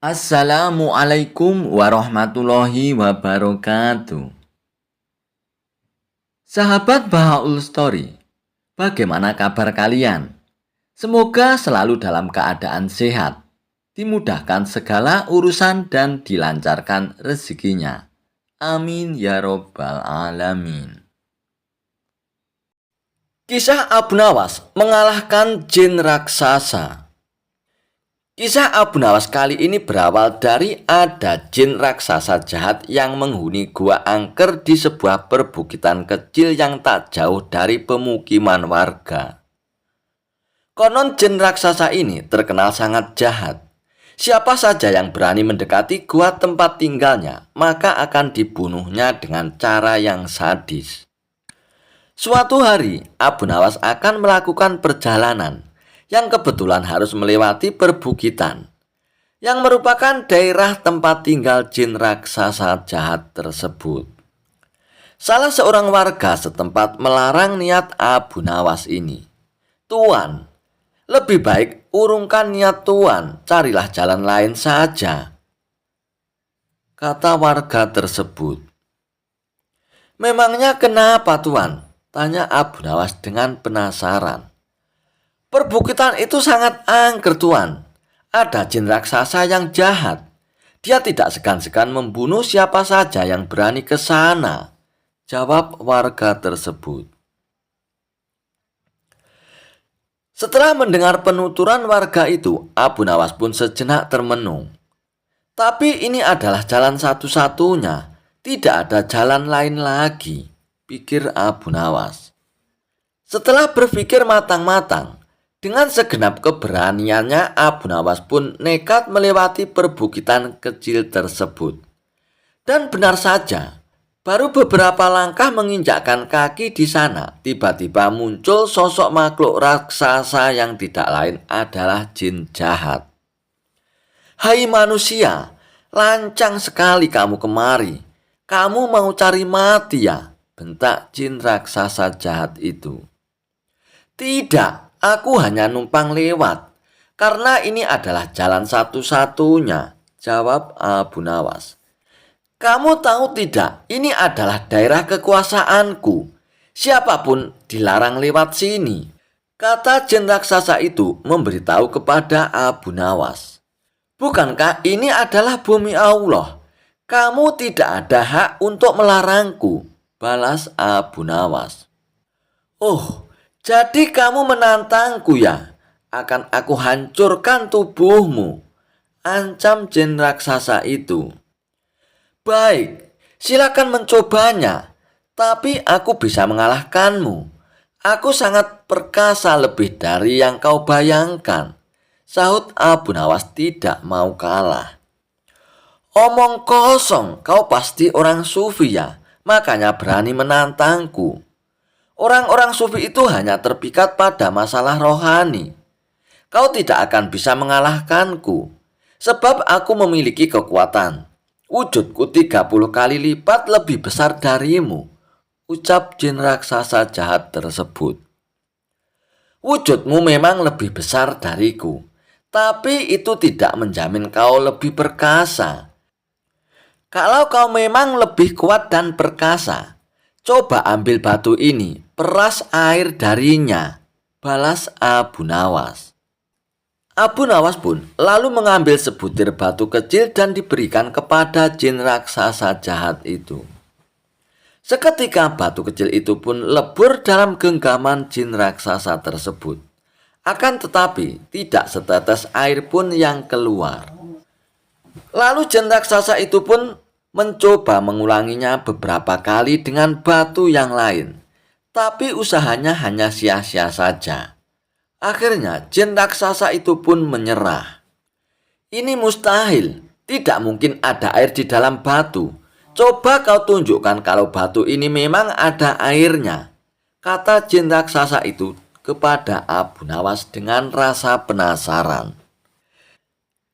Assalamualaikum warahmatullahi wabarakatuh. Sahabat Bahaul Story, bagaimana kabar kalian? Semoga selalu dalam keadaan sehat, dimudahkan segala urusan dan dilancarkan rezekinya. Amin ya robbal alamin. Kisah Abu Nawas mengalahkan jin raksasa. Kisah Abu Nawas kali ini berawal dari ada jin raksasa jahat yang menghuni gua angker di sebuah perbukitan kecil yang tak jauh dari pemukiman warga. Konon jin raksasa ini terkenal sangat jahat. Siapa saja yang berani mendekati gua tempat tinggalnya, maka akan dibunuhnya dengan cara yang sadis. Suatu hari, Abu Nawas akan melakukan perjalanan yang kebetulan harus melewati perbukitan, yang merupakan daerah tempat tinggal jin raksasa jahat tersebut. Salah seorang warga setempat melarang niat Abu Nawas ini. "Tuan, lebih baik urungkan niat Tuan, carilah jalan lain saja," kata warga tersebut. "Memangnya kenapa, Tuan?" tanya Abu Nawas dengan penasaran. "Perbukitan itu sangat angker, Tuan. Ada jin raksasa yang jahat. Dia tidak segan-segan membunuh siapa saja yang berani ke sana," jawab warga tersebut. Setelah mendengar penuturan warga itu, Abu Nawas pun sejenak termenung. Tapi ini adalah jalan satu-satunya. Tidak ada jalan lain lagi, pikir Abu Nawas. Setelah berpikir matang-matang, dengan segenap keberaniannya Abu Nawas pun nekat melewati perbukitan kecil tersebut. Dan benar saja, baru beberapa langkah menginjakkan kaki di sana, tiba-tiba muncul sosok makhluk raksasa yang tidak lain adalah jin jahat. "Hai manusia, lancang sekali kamu kemari. Kamu mau cari mati ya?" bentak jin raksasa jahat itu. "Tidak, aku hanya numpang lewat, karena ini adalah jalan satu-satunya," jawab Abu Nawas. "Kamu tahu tidak, ini adalah daerah kekuasaanku. Siapapun dilarang lewat sini," kata jin raksasa itu memberitahu kepada Abu Nawas. "Bukankah ini adalah bumi Allah? Kamu tidak ada hak untuk melarangku," balas Abu Nawas. "Oh, jadi kamu menantangku ya? Akan aku hancurkan tubuhmu," ancam jin raksasa itu. "Baik, silakan mencobanya, tapi aku bisa mengalahkanmu. Aku sangat perkasa lebih dari yang kau bayangkan," sahut Abu Nawas tidak mau kalah. "Omong kosong, kau pasti orang sufi ya, makanya berani menantangku. Orang-orang sufi itu hanya terpikat pada masalah rohani. Kau tidak akan bisa mengalahkanku, sebab aku memiliki kekuatan. Wujudku 30 kali lipat lebih besar darimu," ucap jin raksasa jahat tersebut. "Wujudmu memang lebih besar dariku, tapi itu tidak menjamin kau lebih perkasa. Kalau kau memang lebih kuat dan perkasa, coba ambil batu ini, peras air darinya," balas Abu Nawas. Abu Nawas pun lalu mengambil sebutir batu kecil dan diberikan kepada jin raksasa jahat itu. Seketika batu kecil itu pun lebur dalam genggaman jin raksasa tersebut. Akan tetapi tidak setetes air pun yang keluar. Lalu jin raksasa itu pun mencoba mengulanginya beberapa kali dengan batu yang lain. Tapi usahanya hanya sia-sia saja. Akhirnya jin raksasa itu pun menyerah. "Ini mustahil, tidak mungkin ada air di dalam batu. Coba kau tunjukkan kalau batu ini memang ada airnya," kata jin raksasa itu kepada Abu Nawas dengan rasa penasaran.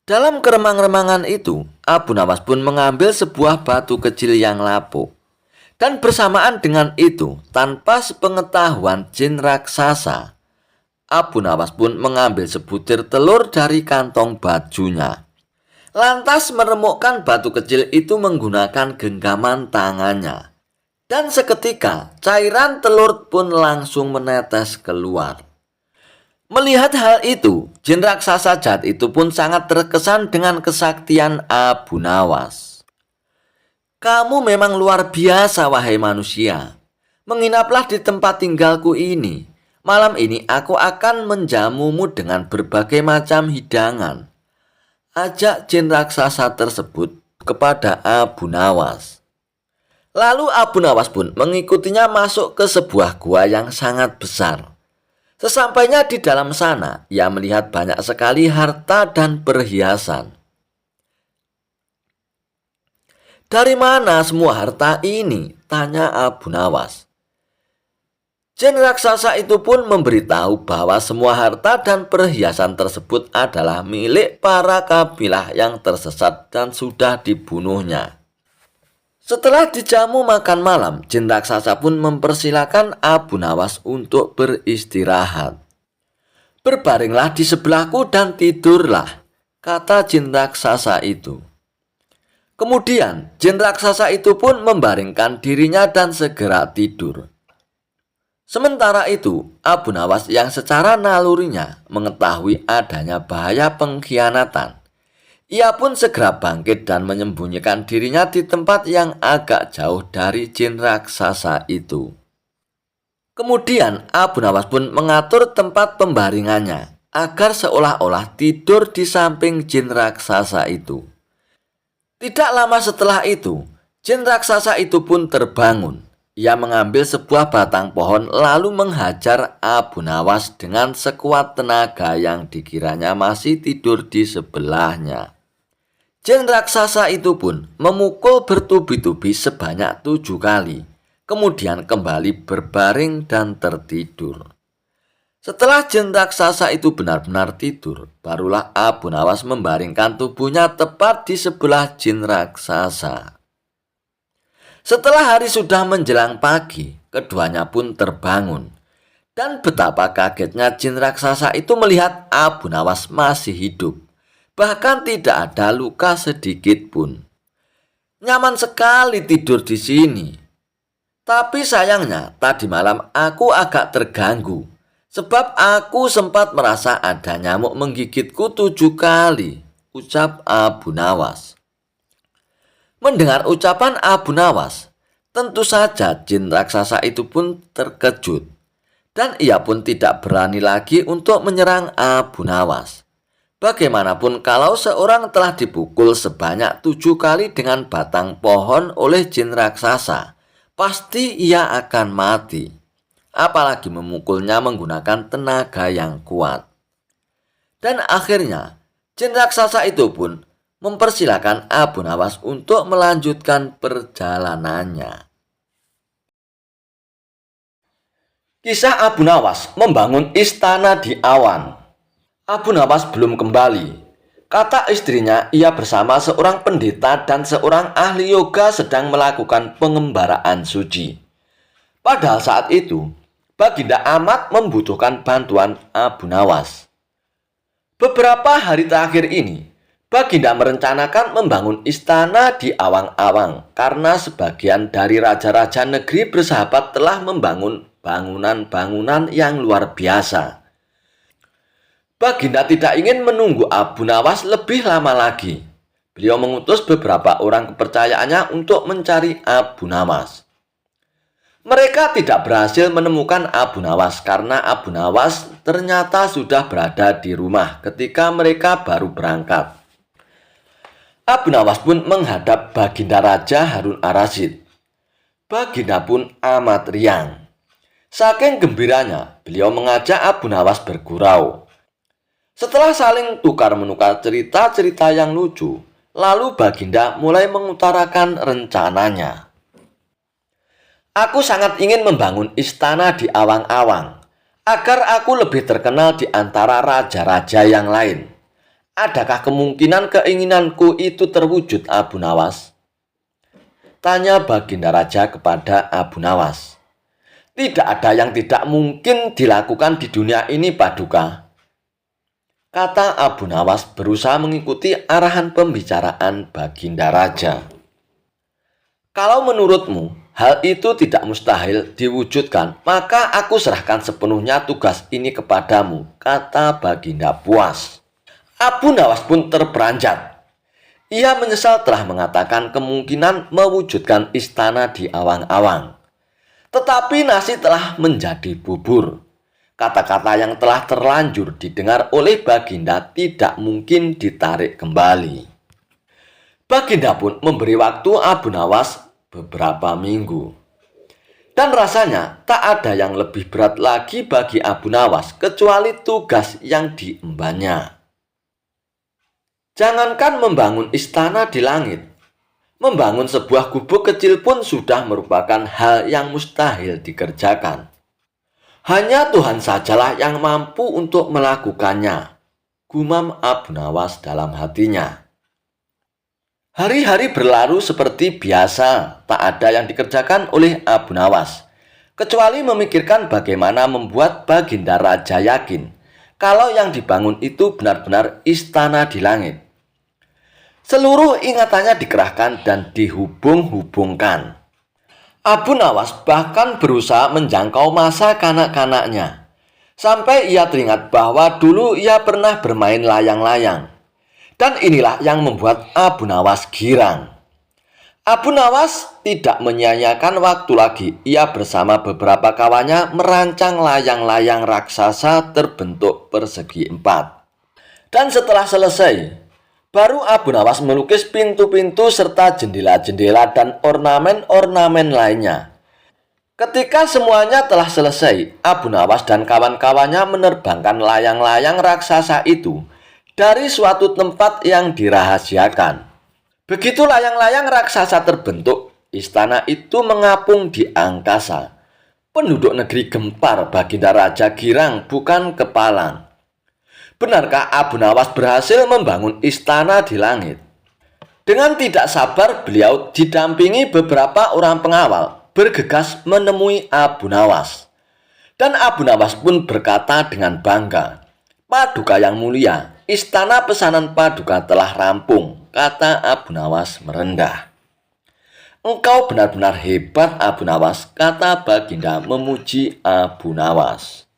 Dalam keremang-remangan itu, Abu Nawas pun mengambil sebuah batu kecil yang lapuk. Dan bersamaan dengan itu, tanpa sepengetahuan jin raksasa, Abu Nawas pun mengambil sebutir telur dari kantong bajunya. lantas meremukkan batu kecil itu menggunakan genggaman tangannya. Dan seketika cairan telur pun langsung menetes keluar. Melihat hal itu, jin raksasa jahat itu pun sangat terkesan dengan kesaktian Abu Nawas. "Kamu memang luar biasa, wahai manusia. Menginaplah di tempat tinggalku ini. Malam ini aku akan menjamumu dengan berbagai macam hidangan," ajak jin raksasa tersebut kepada Abu Nawas. Lalu Abu Nawas pun mengikutinya masuk ke sebuah gua yang sangat besar. Sesampainya di dalam sana, ia melihat banyak sekali harta dan perhiasan. "Dari mana semua harta ini?" tanya Abu Nawas. Jin raksasa itu pun memberitahu bahwa semua harta dan perhiasan tersebut adalah milik para kabilah yang tersesat dan sudah dibunuhnya. Setelah dijamu makan malam, jin raksasa pun mempersilahkan Abu Nawas untuk beristirahat. "Berbaringlah di sebelahku dan tidurlah," kata jin raksasa itu. Kemudian jin raksasa itu pun membaringkan dirinya dan segera tidur. Sementara itu, Abu Nawas yang secara nalurinya mengetahui adanya bahaya pengkhianatan, ia pun segera bangkit dan menyembunyikan dirinya di tempat yang agak jauh dari jin raksasa itu. Kemudian Abu Nawas pun mengatur tempat pembaringannya agar seolah-olah tidur di samping jin raksasa itu. Tidak lama setelah itu, jin raksasa itu pun terbangun. Ia mengambil sebuah batang pohon lalu menghajar Abu Nawas dengan sekuat tenaga yang dikiranya masih tidur di sebelahnya. Jin raksasa itu pun memukul bertubi-tubi sebanyak 7 kali, kemudian kembali berbaring dan tertidur. Setelah jin raksasa itu benar-benar tidur, barulah Abu Nawas membaringkan tubuhnya tepat di sebelah jin raksasa. Setelah hari sudah menjelang pagi, keduanya pun terbangun. Dan betapa kagetnya jin raksasa itu melihat Abu Nawas masih hidup. Bahkan tidak ada luka sedikit pun. "Nyaman sekali tidur di sini. Tapi sayangnya tadi malam aku agak terganggu. Sebab aku sempat merasa ada nyamuk menggigitku 7 kali," ucap Abu Nawas. Mendengar ucapan Abu Nawas, tentu saja jin raksasa itu pun terkejut. Dan ia pun tidak berani lagi untuk menyerang Abu Nawas. Bagaimanapun kalau seorang telah dipukul sebanyak 7 kali dengan batang pohon oleh jin raksasa, pasti ia akan mati. Apalagi memukulnya menggunakan tenaga yang kuat. Dan akhirnya, jin raksasa itu pun mempersilahkan Abu Nawas untuk melanjutkan perjalanannya. Kisah Abu Nawas membangun istana di awan. Abu Nawas belum kembali. Kata istrinya, ia bersama seorang pendeta dan seorang ahli yoga sedang melakukan pengembaraan suci. Padahal saat itu, Baginda amat membutuhkan bantuan Abu Nawas. Beberapa hari terakhir ini, Baginda merencanakan membangun istana di awang-awang karena sebagian dari raja-raja negeri bersahabat telah membangun bangunan-bangunan yang luar biasa. Baginda tidak ingin menunggu Abu Nawas lebih lama lagi. Beliau mengutus beberapa orang kepercayaannya untuk mencari Abu Nawas. Mereka tidak berhasil menemukan Abu Nawas karena Abu Nawas ternyata sudah berada di rumah ketika mereka baru berangkat. Abu Nawas pun menghadap Baginda Raja Harun Ar-Rasyid. Baginda pun amat riang. Saking gembiranya, beliau mengajak Abu Nawas bergurau. Setelah saling tukar-menukar cerita-cerita yang lucu, lalu Baginda mulai mengutarakan rencananya. "Aku sangat ingin membangun istana di awang-awang, agar aku lebih terkenal di antara raja-raja yang lain. Adakah kemungkinan keinginanku itu terwujud, Abu Nawas?" tanya Baginda Raja kepada Abu Nawas. "Tidak ada yang tidak mungkin dilakukan di dunia ini, Paduka. kata Abu Nawas berusaha mengikuti arahan pembicaraan Baginda Raja. Kalau menurutmu hal itu tidak mustahil diwujudkan, maka aku serahkan sepenuhnya tugas ini kepadamu, kata Baginda puas. Abu Nawas pun terperanjat. Ia menyesal telah mengatakan kemungkinan mewujudkan istana di awang-awang. Tetapi nasi telah menjadi bubur. Kata-kata yang telah terlanjur didengar oleh Baginda tidak mungkin ditarik kembali. Baginda pun memberi waktu Abu Nawas beberapa minggu. Dan rasanya tak ada yang lebih berat lagi bagi Abu Nawas kecuali tugas yang diembannya. Jangankan membangun istana di langit, membangun sebuah gubuk kecil pun sudah merupakan hal yang mustahil dikerjakan. Hanya Tuhan sajalah yang mampu untuk melakukannya, gumam Abu Nawas dalam hatinya. Hari-hari berlalu seperti biasa, tak ada yang dikerjakan oleh Abu Nawas, kecuali memikirkan bagaimana membuat Baginda Raja yakin kalau yang dibangun itu benar-benar istana di langit. Seluruh ingatannya dikerahkan dan dihubung-hubungkan. Abu Nawas bahkan berusaha menjangkau masa kanak-kanaknya, sampai ia teringat bahwa dulu ia pernah bermain layang-layang. Dan inilah yang membuat Abu Nawas girang. Abu Nawas tidak menyia-nyiakan waktu lagi. Ia bersama beberapa kawannya merancang layang-layang raksasa terbentuk persegi 4. Dan setelah selesai, baru Abu Nawas melukis pintu-pintu serta jendela-jendela dan ornamen-ornamen lainnya. Ketika semuanya telah selesai, Abu Nawas dan kawan-kawannya menerbangkan layang-layang raksasa itu dari suatu tempat yang dirahasiakan. Begitu layang-layang raksasa terbentuk, istana itu mengapung di angkasa. Penduduk negeri gempar, Baginda Raja girang bukan kepalang. Benarkah Abu Nawas berhasil membangun istana di langit? Dengan tidak sabar beliau didampingi beberapa orang pengawal bergegas menemui Abu Nawas. Dan Abu Nawas pun berkata dengan bangga, "Paduka yang mulia, istana pesanan Paduka telah rampung," kata Abu Nawas merendah. "Engkau benar-benar hebat, Abu Nawas," kata Baginda memuji Abu Nawas.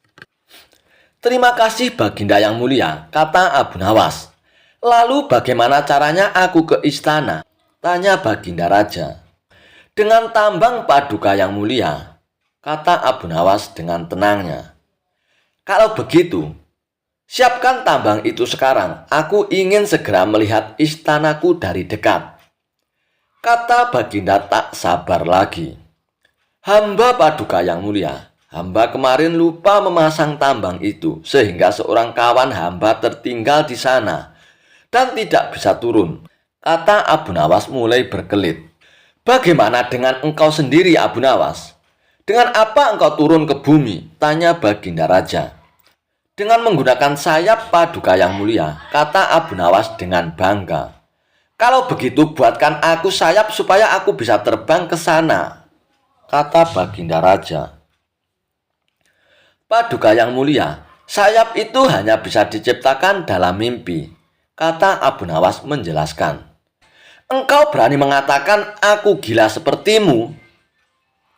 "Terima kasih Baginda yang mulia," kata Abu Nawas. "Lalu bagaimana caranya aku ke istana?" tanya Baginda Raja. "Dengan tambang Paduka yang mulia," kata Abu Nawas dengan tenangnya. "Kalau begitu, siapkan tambang itu sekarang. Aku ingin segera melihat istanaku dari dekat," kata Baginda tak sabar lagi. "Hamba Paduka yang mulia, hamba kemarin lupa memasang tambang itu sehingga seorang kawan hamba tertinggal di sana dan tidak bisa turun," kata Abu Nawas mulai berkelit. "Bagaimana dengan engkau sendiri, Abu Nawas? Dengan apa engkau turun ke bumi?" tanya Baginda Raja. "Dengan menggunakan sayap Paduka yang mulia," kata Abu Nawas dengan bangga. "Kalau begitu buatkan aku sayap supaya aku bisa terbang ke sana," kata Baginda Raja. "Paduka yang mulia, sayap itu hanya bisa diciptakan dalam mimpi," kata Abu Nawas menjelaskan. "Engkau berani mengatakan aku gila sepertimu?"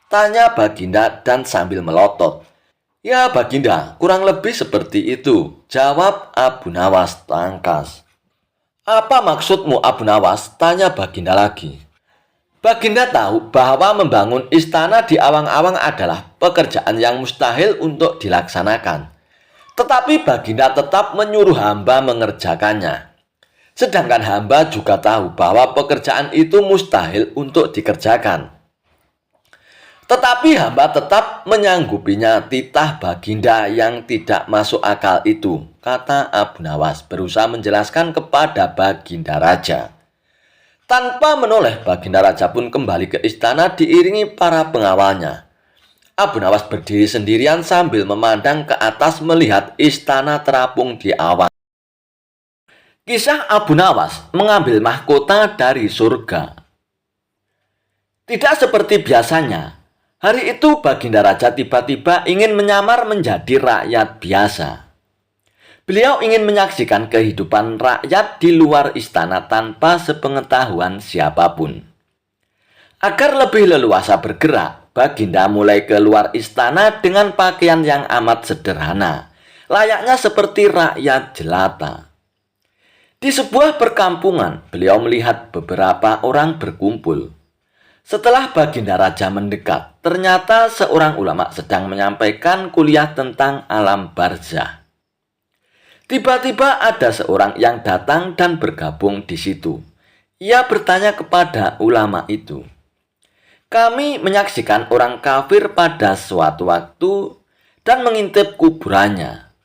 tanya Baginda dan sambil melotot. "Ya Baginda, kurang lebih seperti itu," jawab Abu Nawas tangkas. "Apa maksudmu Abu Nawas?" tanya Baginda lagi. Baginda tahu bahwa membangun istana di awang-awang adalah pekerjaan yang mustahil untuk dilaksanakan. Tetapi Baginda tetap menyuruh hamba mengerjakannya. Sedangkan hamba juga tahu bahwa pekerjaan itu mustahil untuk dikerjakan. Tetapi hamba tetap menyanggupinya. Titah Baginda yang tidak masuk akal itu, kata Abu Nawas berusaha menjelaskan kepada Baginda Raja. Tanpa menoleh, Baginda Raja pun kembali ke istana diiringi para pengawalnya. Abu Nawas berdiri sendirian sambil memandang ke atas melihat istana terapung di awan. Kisah Abu Nawas mengambil mahkota dari surga. Tidak seperti biasanya, hari itu Baginda Raja tiba-tiba ingin menyamar menjadi rakyat biasa. Beliau ingin menyaksikan kehidupan rakyat di luar istana tanpa sepengetahuan siapapun. Agar lebih leluasa bergerak, Baginda mulai keluar istana dengan pakaian yang amat sederhana, layaknya seperti rakyat jelata. Di sebuah perkampungan, beliau melihat beberapa orang berkumpul. Setelah Baginda Raja mendekat, ternyata seorang ulama sedang menyampaikan kuliah tentang alam barzah. Tiba-tiba ada seorang yang datang dan bergabung di situ. Ia bertanya kepada ulama itu, "Kami menyaksikan orang kafir pada suatu waktu dan mengintip kuburannya.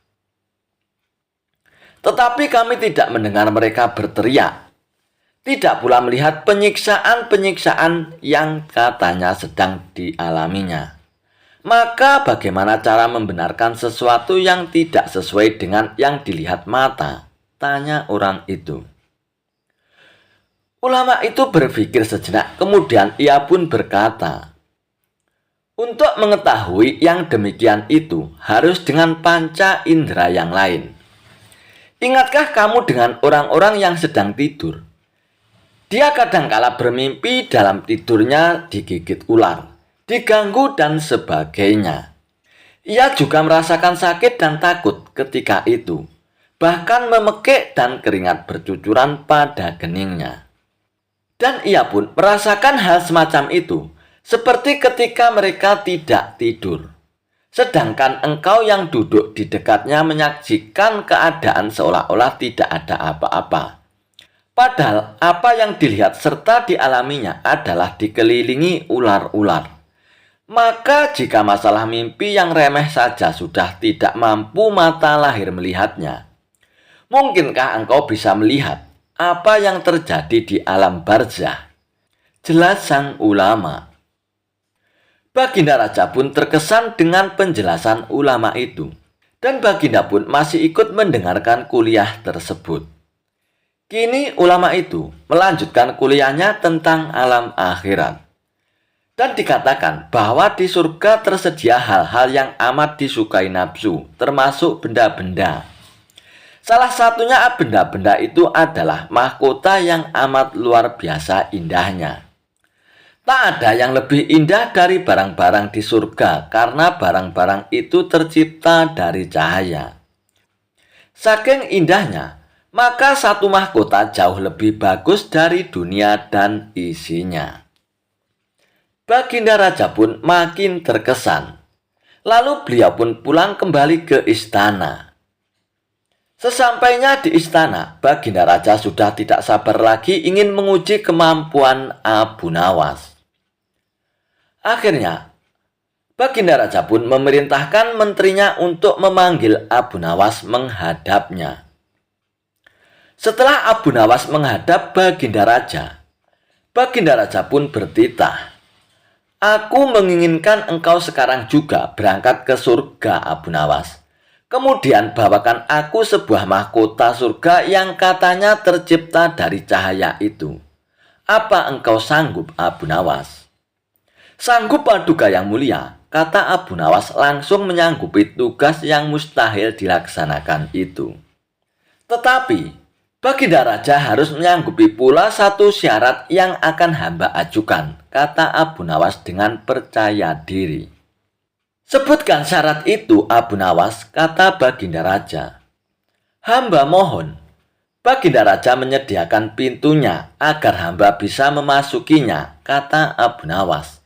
Tetapi kami tidak mendengar mereka berteriak. Tidak pula melihat penyiksaan-penyiksaan yang katanya sedang dialaminya. Maka bagaimana cara membenarkan sesuatu yang tidak sesuai dengan yang dilihat mata?" tanya orang itu. Ulama itu berpikir sejenak, kemudian ia pun berkata, "Untuk mengetahui yang demikian itu harus dengan panca indera yang lain. Ingatkah kamu dengan orang-orang yang sedang tidur? Dia kadangkala bermimpi dalam tidurnya digigit ular, diganggu dan sebagainya. Ia juga merasakan sakit dan takut ketika itu, bahkan memekik dan keringat bercucuran pada keningnya. Dan ia pun merasakan hal semacam itu, seperti ketika mereka tidak tidur. Sedangkan engkau yang duduk di dekatnya menyaksikan keadaan seolah-olah tidak ada apa-apa. Padahal apa yang dilihat serta dialaminya adalah dikelilingi ular-ular. Maka jika masalah mimpi yang remeh saja sudah tidak mampu mata lahir melihatnya, mungkinkah engkau bisa melihat apa yang terjadi di alam barzah?" jelas sang ulama. Baginda Raja pun terkesan dengan penjelasan ulama itu, dan Baginda pun masih ikut mendengarkan kuliah tersebut. Kini ulama itu melanjutkan kuliahnya tentang alam akhirat. Dan dikatakan bahwa di surga tersedia hal-hal yang amat disukai nafsu, termasuk benda-benda. Salah satunya benda-benda itu adalah mahkota yang amat luar biasa indahnya. Tak ada yang lebih indah dari barang-barang di surga karena barang-barang itu tercipta dari cahaya. Saking indahnya, maka satu mahkota jauh lebih bagus dari dunia dan isinya. Baginda Raja pun makin terkesan. Lalu beliau pun pulang kembali ke istana. Sesampainya di istana, Baginda Raja sudah tidak sabar lagi ingin menguji kemampuan Abu Nawas. Akhirnya, Baginda Raja pun memerintahkan menterinya untuk memanggil Abu Nawas menghadapnya. Setelah Abu Nawas menghadap Baginda Raja pun bertitah, "Aku menginginkan engkau sekarang juga berangkat ke surga, Abu Nawas. Kemudian bawakan aku sebuah mahkota surga yang katanya tercipta dari cahaya itu. Apa engkau sanggup, Abu Nawas?" "Sanggup, Paduka yang mulia," kata Abu Nawas langsung menyanggupi tugas yang mustahil dilaksanakan itu. Tetapi Baginda Raja harus menyanggupi pula satu syarat yang akan hamba ajukan, kata Abu Nawas dengan percaya diri. "Sebutkan syarat itu, Abu Nawas," kata Baginda Raja. "Hamba mohon, Baginda Raja menyediakan pintunya agar hamba bisa memasukinya," kata Abu Nawas.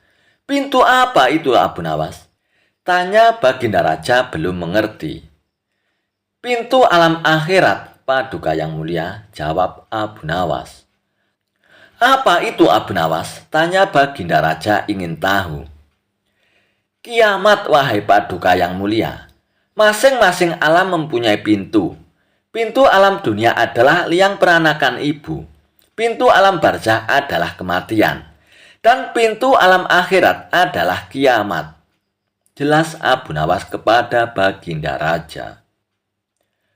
"Pintu apa itu, Abu Nawas?" tanya Baginda Raja belum mengerti. "Pintu alam akhirat, Paduka yang mulia," jawab Abu Nawas. "Apa itu, Abu Nawas?" tanya Baginda Raja ingin tahu. "Kiamat, wahai Paduka yang mulia. Masing-masing alam mempunyai pintu. Pintu alam dunia adalah liang peranakan ibu. Pintu alam barzah adalah kematian. Dan pintu alam akhirat adalah kiamat," jelas Abu Nawas kepada Baginda Raja.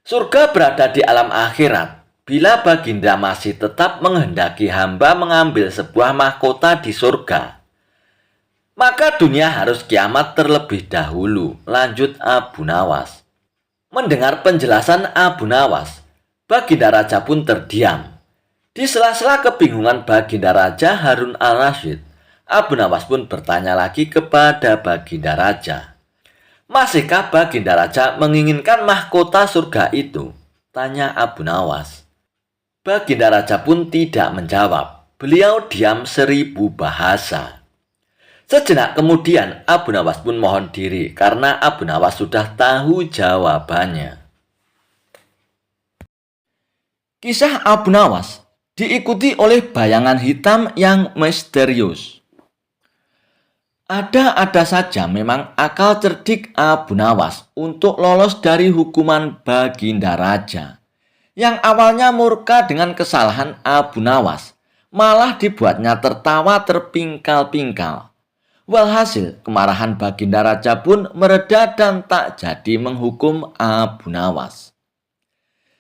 Surga berada di alam akhirat. Bila Baginda masih tetap menghendaki hamba mengambil sebuah mahkota di surga, maka dunia harus kiamat terlebih dahulu, lanjut Abu Nawas. Mendengar penjelasan Abu Nawas, Baginda Raja pun terdiam. Di sela-sela kebingungan Baginda Raja Harun al-Rasyid, Abu Nawas pun bertanya lagi kepada Baginda Raja. "Masihkah Baginda Raja menginginkan mahkota surga itu?" tanya Abu Nawas. Baginda Raja pun tidak menjawab. Beliau diam 1000 bahasa. Sejenak kemudian Abu Nawas pun mohon diri karena Abu Nawas sudah tahu jawabannya. Kisah Abu Nawas diikuti oleh bayangan hitam yang misterius. Ada saja memang akal cerdik Abu Nawas untuk lolos dari hukuman Baginda Raja. Yang awalnya murka dengan kesalahan Abu Nawas, malah dibuatnya tertawa terpingkal-pingkal. Walhasil, kemarahan Baginda Raja pun mereda dan tak jadi menghukum Abu Nawas.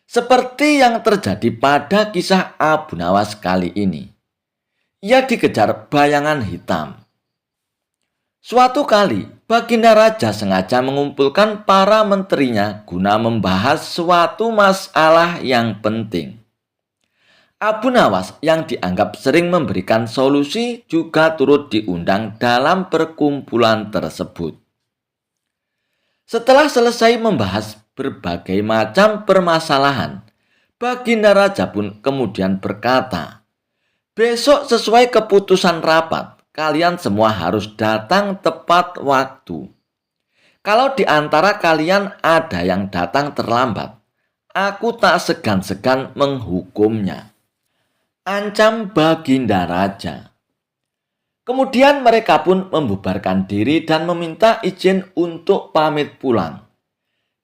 Seperti yang terjadi pada kisah Abu Nawas kali ini. Ia dikejar bayangan hitam. Suatu kali, Baginda Raja sengaja mengumpulkan para menterinya guna membahas suatu masalah yang penting. Abu Nawas yang dianggap sering memberikan solusi juga turut diundang dalam perkumpulan tersebut. Setelah selesai membahas berbagai macam permasalahan, Baginda Raja pun kemudian berkata, "Besok sesuai keputusan rapat, kalian semua harus datang tepat waktu. Kalau di antara kalian ada yang datang terlambat, aku tak segan-segan menghukumnya," ancam Baginda Raja. Kemudian mereka pun membubarkan diri dan meminta izin untuk pamit pulang.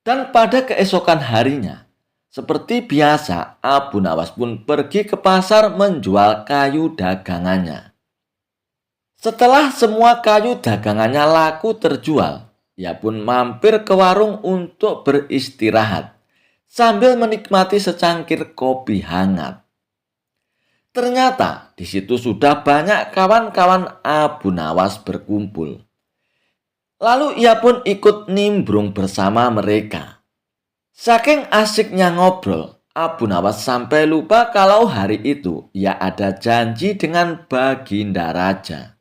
Dan pada keesokan harinya, seperti biasa, Abu Nawas pun pergi ke pasar menjual kayu dagangannya. Setelah semua kayu dagangannya laku terjual, ia pun mampir ke warung untuk beristirahat sambil menikmati secangkir kopi hangat. Ternyata di situ sudah banyak kawan-kawan Abu Nawas berkumpul. Lalu ia pun ikut nimbrung bersama mereka. Saking asiknya ngobrol, Abu Nawas sampai lupa kalau hari itu ia ada janji dengan Baginda Raja.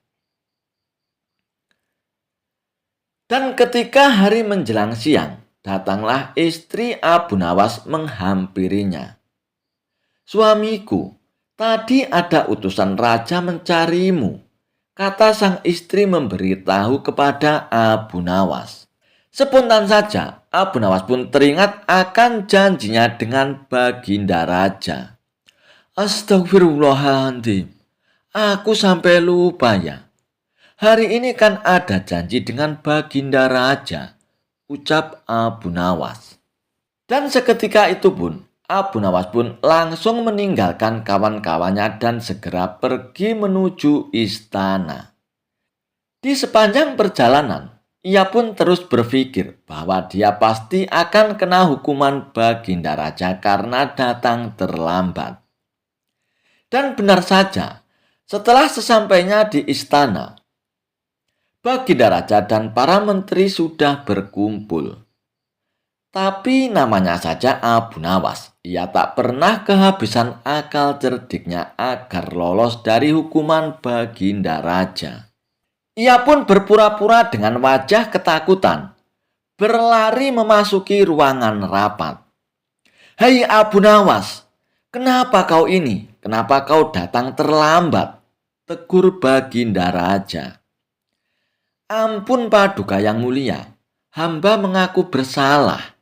Dan ketika hari menjelang siang, datanglah istri Abu Nawas menghampirinya. "Suamiku, tadi ada utusan raja mencarimu," kata sang istri memberitahu kepada Abu Nawas. Spontan saja, Abu Nawas pun teringat akan janjinya dengan Baginda Raja. "Astagfirullahaladzim, aku sampai lupa ya. Hari ini kan ada janji dengan Baginda Raja," ucap Abu Nawas. Dan seketika itu pun, Abu Nawas pun langsung meninggalkan kawan-kawannya dan segera pergi menuju istana. Di sepanjang perjalanan, ia pun terus berpikir bahwa dia pasti akan kena hukuman Baginda Raja karena datang terlambat. Dan benar saja, setelah sesampainya di istana, Baginda Raja dan para menteri sudah berkumpul. Tapi namanya saja Abu Nawas, ia tak pernah kehabisan akal cerdiknya agar lolos dari hukuman Baginda Raja. Ia pun berpura-pura dengan wajah ketakutan, berlari memasuki ruangan rapat. "Hei Abu Nawas, kenapa kau ini? Kenapa kau datang terlambat?" tegur Baginda Raja. "Ampun Paduka yang mulia, hamba mengaku bersalah,"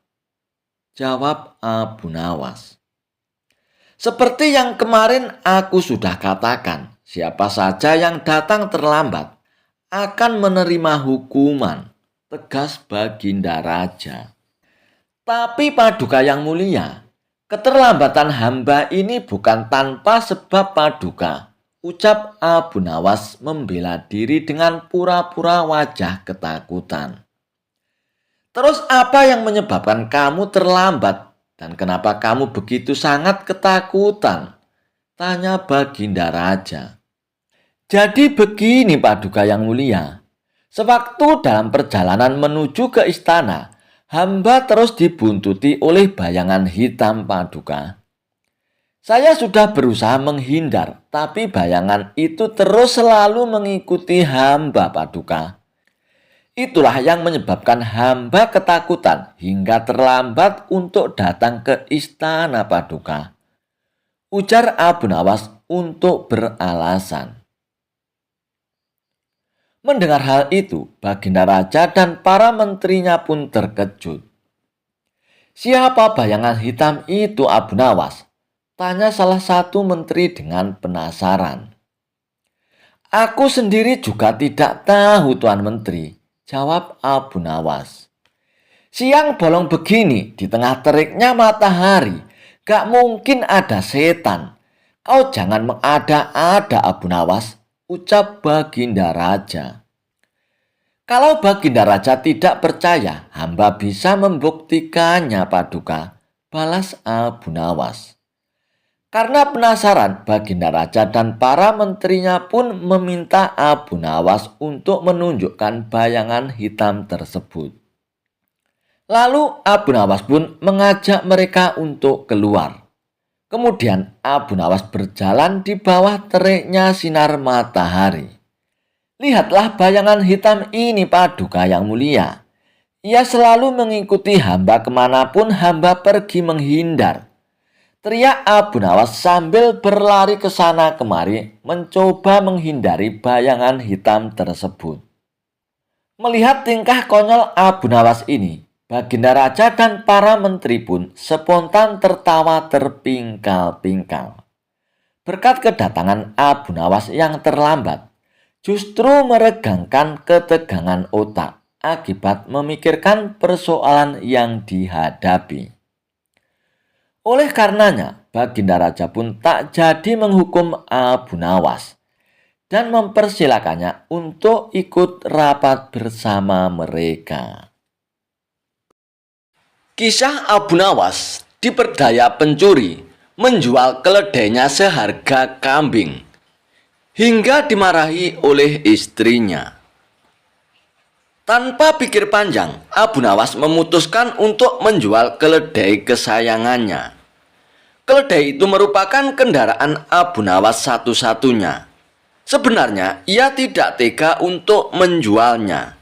jawab Abu Nawas. "Seperti yang kemarin aku sudah katakan, siapa saja yang datang terlambat akan menerima hukuman," tegas Baginda Raja. "Tapi Paduka yang mulia, keterlambatan hamba ini bukan tanpa sebab Paduka," ucap Abu Nawas membela diri dengan pura-pura wajah ketakutan. "Terus apa yang menyebabkan kamu terlambat dan kenapa kamu begitu sangat ketakutan?" tanya Baginda Raja. "Jadi begini Paduka yang mulia, sewaktu dalam perjalanan menuju ke istana, Hamba terus dibuntuti oleh bayangan hitam, Paduka. Saya sudah berusaha menghindar, tapi bayangan itu terus selalu mengikuti hamba, Paduka. Itulah yang menyebabkan hamba ketakutan hingga terlambat untuk datang ke istana, Paduka. Ujar Abu Nawas untuk beralasan. Mendengar hal itu, Baginda Raja dan para menterinya pun terkejut. Siapa bayangan hitam itu, Abu Nawas? Tanya salah satu menteri dengan penasaran. Aku sendiri juga tidak tahu, Tuan Menteri, jawab Abu Nawas. Siang bolong begini di tengah teriknya matahari, gak mungkin ada setan. Kau jangan mengada-ada, Abu Nawas, ucap Baginda Raja. Kalau Baginda Raja tidak percaya, hamba bisa membuktikannya, Paduka, balas Abu Nawas. Karena penasaran, Baginda Raja dan para menterinya pun meminta Abu Nawas untuk menunjukkan bayangan hitam tersebut. Lalu Abu Nawas pun mengajak mereka untuk keluar. Kemudian Abu Nawas berjalan di bawah teriknya sinar matahari. Lihatlah bayangan hitam ini, Paduka yang mulia. Ia selalu mengikuti hamba kemanapun hamba pergi menghindar. Teriak Abu Nawas sambil berlari ke sana kemari mencoba menghindari bayangan hitam tersebut. Melihat tingkah konyol Abu Nawas ini, Baginda Raja dan para menteri pun spontan tertawa terpingkal-pingkal. Berkat kedatangan Abu Nawas yang terlambat, justru meregangkan ketegangan otak akibat memikirkan persoalan yang dihadapi. Oleh karenanya, Baginda Raja pun tak jadi menghukum Abu Nawas dan mempersilakannya untuk ikut rapat bersama mereka. Kisah Abu Nawas diperdaya pencuri menjual keledainya seharga kambing hingga dimarahi oleh istrinya. Tanpa pikir panjang, Abu Nawas memutuskan untuk menjual keledai kesayangannya. Keledai itu merupakan kendaraan Abu Nawas satu-satunya. Sebenarnya ia tidak tega untuk menjualnya.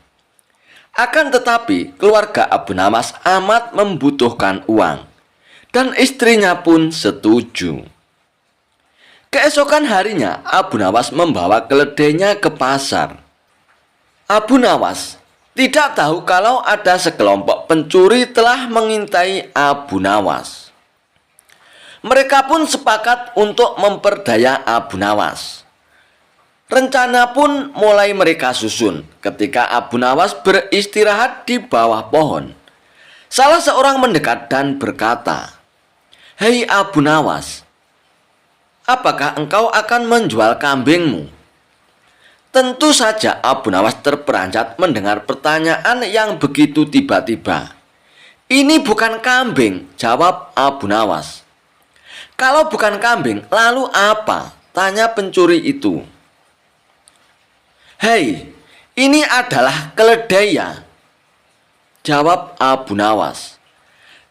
Akan tetapi keluarga Abu Nawas amat membutuhkan uang dan istrinya pun setuju. Keesokan harinya Abu Nawas membawa keledainya ke pasar. Abu Nawas tidak tahu kalau ada sekelompok pencuri telah mengintai Abu Nawas. Mereka pun sepakat untuk memperdaya Abu Nawas. Rencana pun mulai mereka susun ketika Abu Nawas beristirahat di bawah pohon. Salah seorang mendekat dan berkata, "Hei Abu Nawas, apakah engkau akan menjual kambingmu?" Tentu saja Abu Nawas terperanjat mendengar pertanyaan yang begitu tiba-tiba. "Ini bukan kambing," jawab Abu Nawas. "Kalau bukan kambing, lalu apa?" tanya pencuri itu. "Hei, ini adalah keledai ya?" jawab Abu Nawas.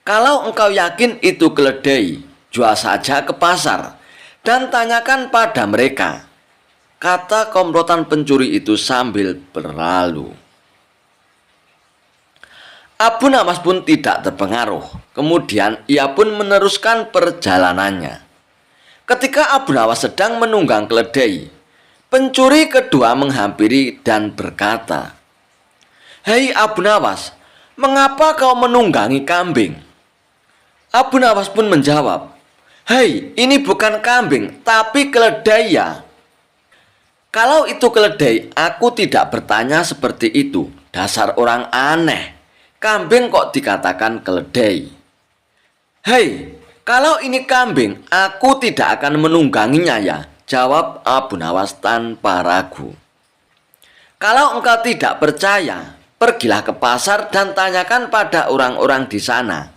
"Kalau engkau yakin itu keledai, jual saja ke pasar dan tanyakan pada mereka," kata komplotan pencuri itu sambil berlalu. Abu Nawas pun tidak terpengaruh. Kemudian ia pun meneruskan perjalanannya. Ketika Abu Nawas sedang menunggang keledai, pencuri kedua menghampiri dan berkata, "Hei Abu Nawas, mengapa kau menunggangi kambing?" Abu Nawas pun menjawab, "Hei, ini bukan kambing, tapi keledai ya." "Kalau itu keledai, aku tidak bertanya seperti itu. Dasar orang aneh. Kambing kok dikatakan keledai?" "Hei, kalau ini kambing, aku tidak akan menungganginya ya," jawab Abu Nawas tanpa ragu. "Kalau engkau tidak percaya, pergilah ke pasar dan tanyakan pada orang-orang di sana,"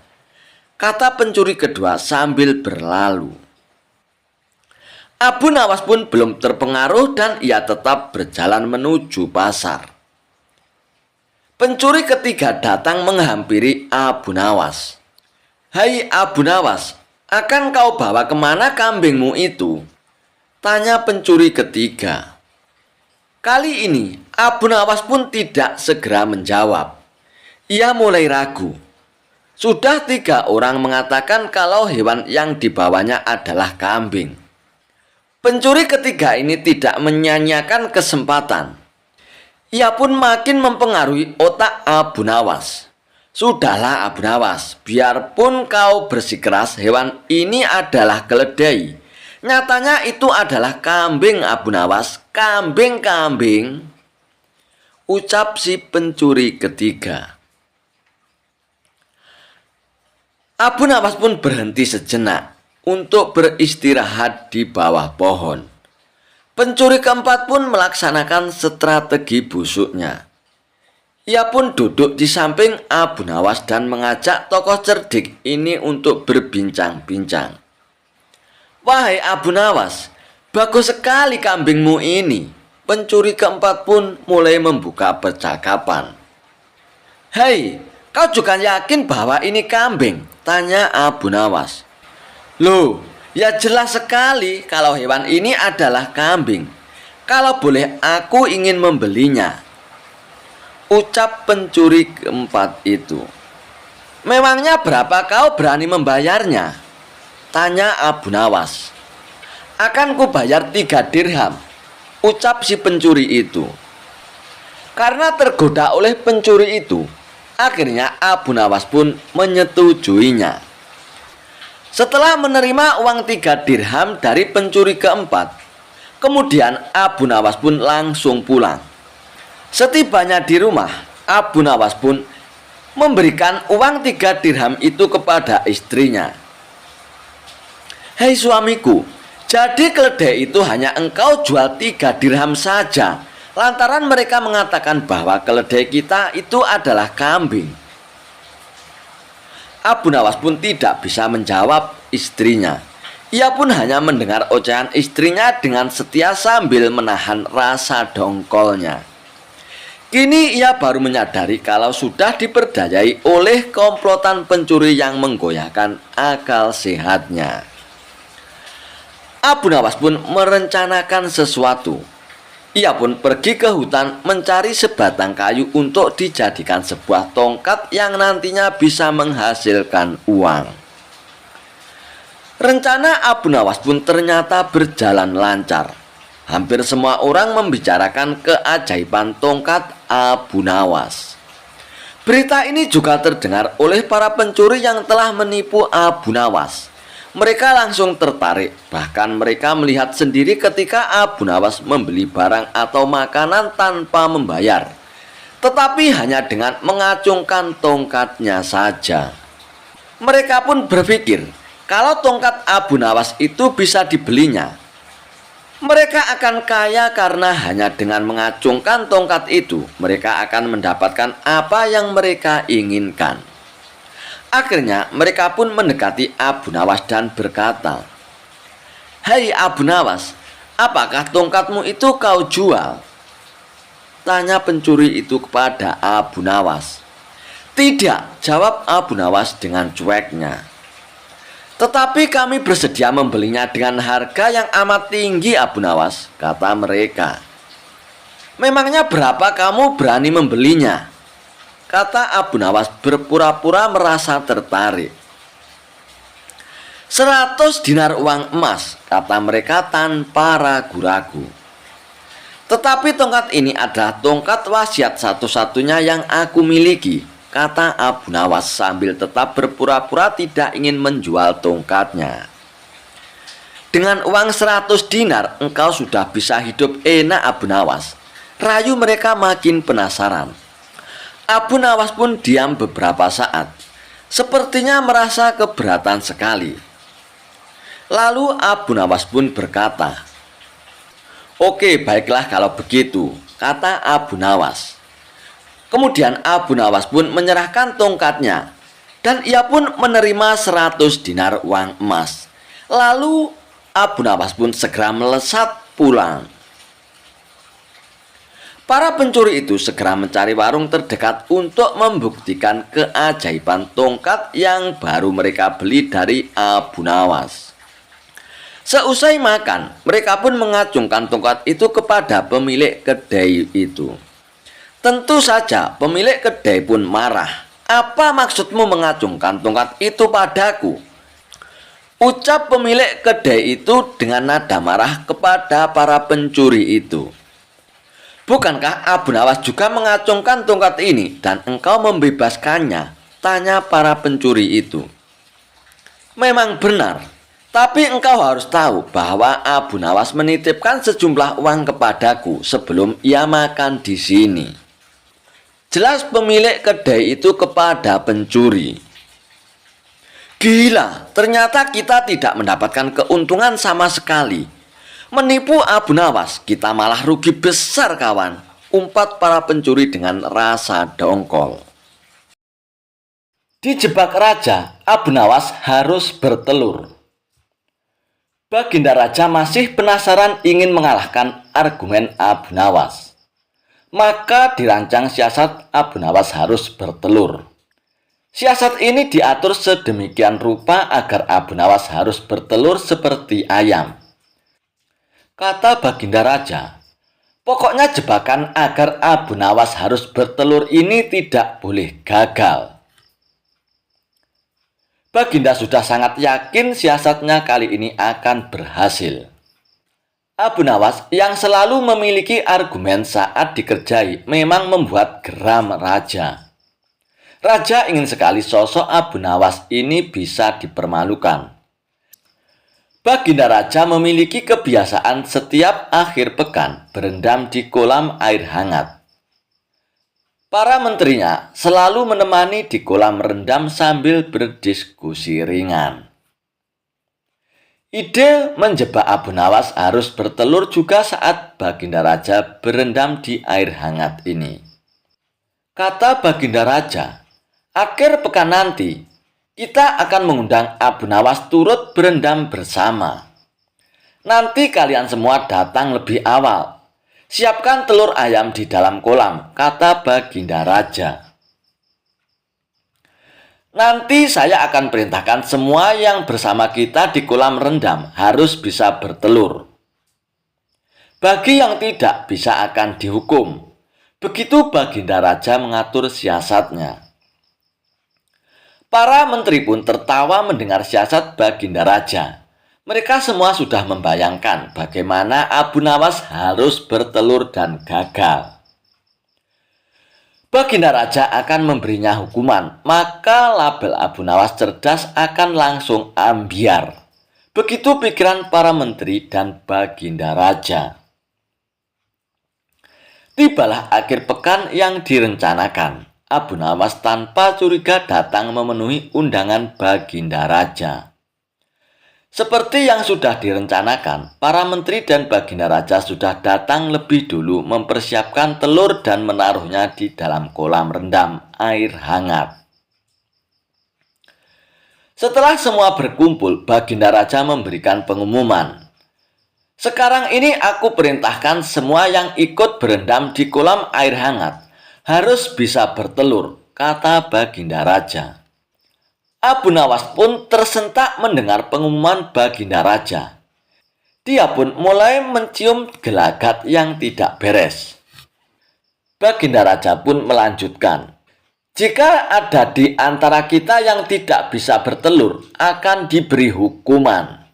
kata pencuri kedua sambil berlalu. Abu Nawas pun belum terpengaruh dan ia tetap berjalan menuju pasar. Pencuri ketiga datang menghampiri Abu Nawas. "Hai Abu Nawas, akan kau bawa kemana kambingmu itu?" tanya pencuri ketiga. Kali ini Abu Nawas pun tidak segera menjawab. Ia mulai ragu. Sudah 3 orang mengatakan kalau hewan yang dibawanya adalah kambing. Pencuri ketiga ini tidak menyia-nyiakan kesempatan. Ia pun makin mempengaruhi otak Abu Nawas. "Sudahlah Abu Nawas, biarpun kau bersikeras hewan ini adalah keledai. Nyatanya itu adalah kambing Abu Nawas, kambing-kambing," ucap si pencuri ketiga. Abu Nawas pun berhenti sejenak untuk beristirahat di bawah pohon. Pencuri keempat pun melaksanakan strategi busuknya. Ia pun duduk di samping Abu Nawas dan mengajak tokoh cerdik ini untuk berbincang-bincang. "Wahai Abu Nawas, bagus sekali kambingmu ini." Pencuri keempat pun mulai membuka percakapan. "Hei, kau juga yakin bahwa ini kambing?" tanya Abu Nawas. "Loh, ya jelas sekali kalau hewan ini adalah kambing. Kalau boleh aku ingin membelinya," ucap pencuri keempat itu. "Memangnya berapa kau berani membayarnya?" tanya Abu Nawas. "Akan ku bayar 3 dirham," ucap si pencuri itu. Karena tergoda oleh pencuri itu, akhirnya Abu Nawas pun menyetujuinya. Setelah menerima uang 3 dirham dari pencuri keempat, kemudian Abu Nawas pun langsung pulang. Setibanya di rumah, Abu Nawas pun memberikan uang 3 dirham itu kepada istrinya. "Hei suamiku, jadi keledai itu hanya engkau jual 3 dirham saja, lantaran mereka mengatakan bahwa keledai kita itu adalah kambing." Abu Nawas pun tidak bisa menjawab istrinya. Ia pun hanya mendengar ocehan istrinya dengan setia sambil menahan rasa dongkolnya. Kini ia baru menyadari kalau sudah diperdayai oleh komplotan pencuri yang menggoyahkan akal sehatnya. Abu Nawas pun merencanakan sesuatu. Ia pun pergi ke hutan mencari sebatang kayu untuk dijadikan sebuah tongkat yang nantinya bisa menghasilkan uang. Rencana Abu Nawas pun ternyata berjalan lancar. Hampir semua orang membicarakan keajaiban tongkat Abu Nawas. Berita ini juga terdengar oleh para pencuri yang telah menipu Abu Nawas. Mereka langsung tertarik, bahkan mereka melihat sendiri ketika Abu Nawas membeli barang atau makanan tanpa membayar, tetapi hanya dengan mengacungkan tongkatnya saja. Mereka pun berpikir, kalau tongkat Abu Nawas itu bisa dibelinya, mereka akan kaya karena hanya dengan mengacungkan tongkat itu, mereka akan mendapatkan apa yang mereka inginkan. Akhirnya mereka pun mendekati Abu Nawas dan berkata, "Hai Abu Nawas, apakah tongkatmu itu kau jual?" tanya pencuri itu kepada Abu Nawas. "Tidak," jawab Abu Nawas dengan cueknya. "Tetapi kami bersedia membelinya dengan harga yang amat tinggi Abu Nawas," kata mereka. "Memangnya berapa kamu berani membelinya?" kata Abu Nawas berpura-pura merasa tertarik. 100 dinar uang emas, kata mereka tanpa ragu-ragu. "Tetapi tongkat ini adalah tongkat wasiat satu-satunya yang aku miliki," kata Abu Nawas sambil tetap berpura-pura tidak ingin menjual tongkatnya. "Dengan uang 100 dinar engkau sudah bisa hidup enak Abu Nawas," rayu mereka makin penasaran. Abu Nawas pun diam beberapa saat, sepertinya merasa keberatan sekali. Lalu Abu Nawas pun berkata, "Oke, baiklah kalau begitu," kata Abu Nawas. Kemudian Abu Nawas pun menyerahkan tongkatnya, dan ia pun menerima 100 dinar uang emas. Lalu Abu Nawas pun segera melesat pulang. Para pencuri itu segera mencari warung terdekat untuk membuktikan keajaiban tongkat yang baru mereka beli dari Abu Nawas. Seusai makan, mereka pun mengacungkan tongkat itu kepada pemilik kedai itu. Tentu saja pemilik kedai pun marah. "Apa maksudmu mengacungkan tongkat itu padaku?" ucap pemilik kedai itu dengan nada marah kepada para pencuri itu. "Bukankah Abu Nawas juga mengacungkan tongkat ini dan engkau membebaskannya?" tanya para pencuri itu. "Memang benar, tapi engkau harus tahu bahwa Abu Nawas menitipkan sejumlah uang kepadaku sebelum ia makan di sini." Jelas pemilik kedai itu kepada pencuri. "Gila, ternyata kita tidak mendapatkan keuntungan sama sekali. Menipu Abu Nawas, kita malah rugi besar kawan," umpat para pencuri dengan rasa dongkol. Dijebak raja, Abu Nawas harus bertelur. Baginda Raja masih penasaran ingin mengalahkan argumen Abu Nawas. Maka dirancang siasat Abu Nawas harus bertelur. Siasat ini diatur sedemikian rupa agar Abu Nawas harus bertelur seperti ayam. Kata Baginda Raja, "Pokoknya jebakan agar Abu Nawas harus bertelur ini tidak boleh gagal." Baginda sudah sangat yakin siasatnya kali ini akan berhasil. Abu Nawas yang selalu memiliki argumen saat dikerjai memang membuat geram Raja. Raja ingin sekali sosok Abu Nawas ini bisa dipermalukan. Baginda Raja memiliki kebiasaan setiap akhir pekan berendam di kolam air hangat. Para menterinya selalu menemani di kolam rendam sambil berdiskusi ringan. Ide menjebak Abu Nawas harus bertelur juga saat Baginda Raja berendam di air hangat ini. Kata Baginda Raja, "Akhir pekan nanti, kita akan mengundang Abu Nawas turut berendam bersama. Nanti kalian semua datang lebih awal. Siapkan telur ayam di dalam kolam," kata Baginda Raja. "Nanti saya akan perintahkan semua yang bersama kita di kolam rendam harus bisa bertelur. Bagi yang tidak bisa akan dihukum." Begitu Baginda Raja mengatur siasatnya. Para menteri pun tertawa mendengar siasat Baginda Raja. Mereka semua sudah membayangkan bagaimana Abu Nawas harus bertelur dan gagal. Baginda Raja akan memberinya hukuman, maka label Abu Nawas cerdas akan langsung ambiar. Begitu pikiran para menteri dan Baginda Raja. Tibalah akhir pekan yang direncanakan. Abu Nawas tanpa curiga datang memenuhi undangan Baginda Raja. Seperti yang sudah direncanakan, para menteri dan Baginda Raja sudah datang lebih dulu mempersiapkan telur dan menaruhnya di dalam kolam rendam air hangat. Setelah semua berkumpul, Baginda Raja memberikan pengumuman. "Sekarang ini aku perintahkan semua yang ikut berendam di kolam air hangat harus bisa bertelur," kata Baginda Raja. Abu Nawas pun tersentak mendengar pengumuman Baginda Raja. Dia pun mulai mencium gelagat yang tidak beres. Baginda Raja pun melanjutkan, "Jika ada di antara kita yang tidak bisa bertelur, akan diberi hukuman."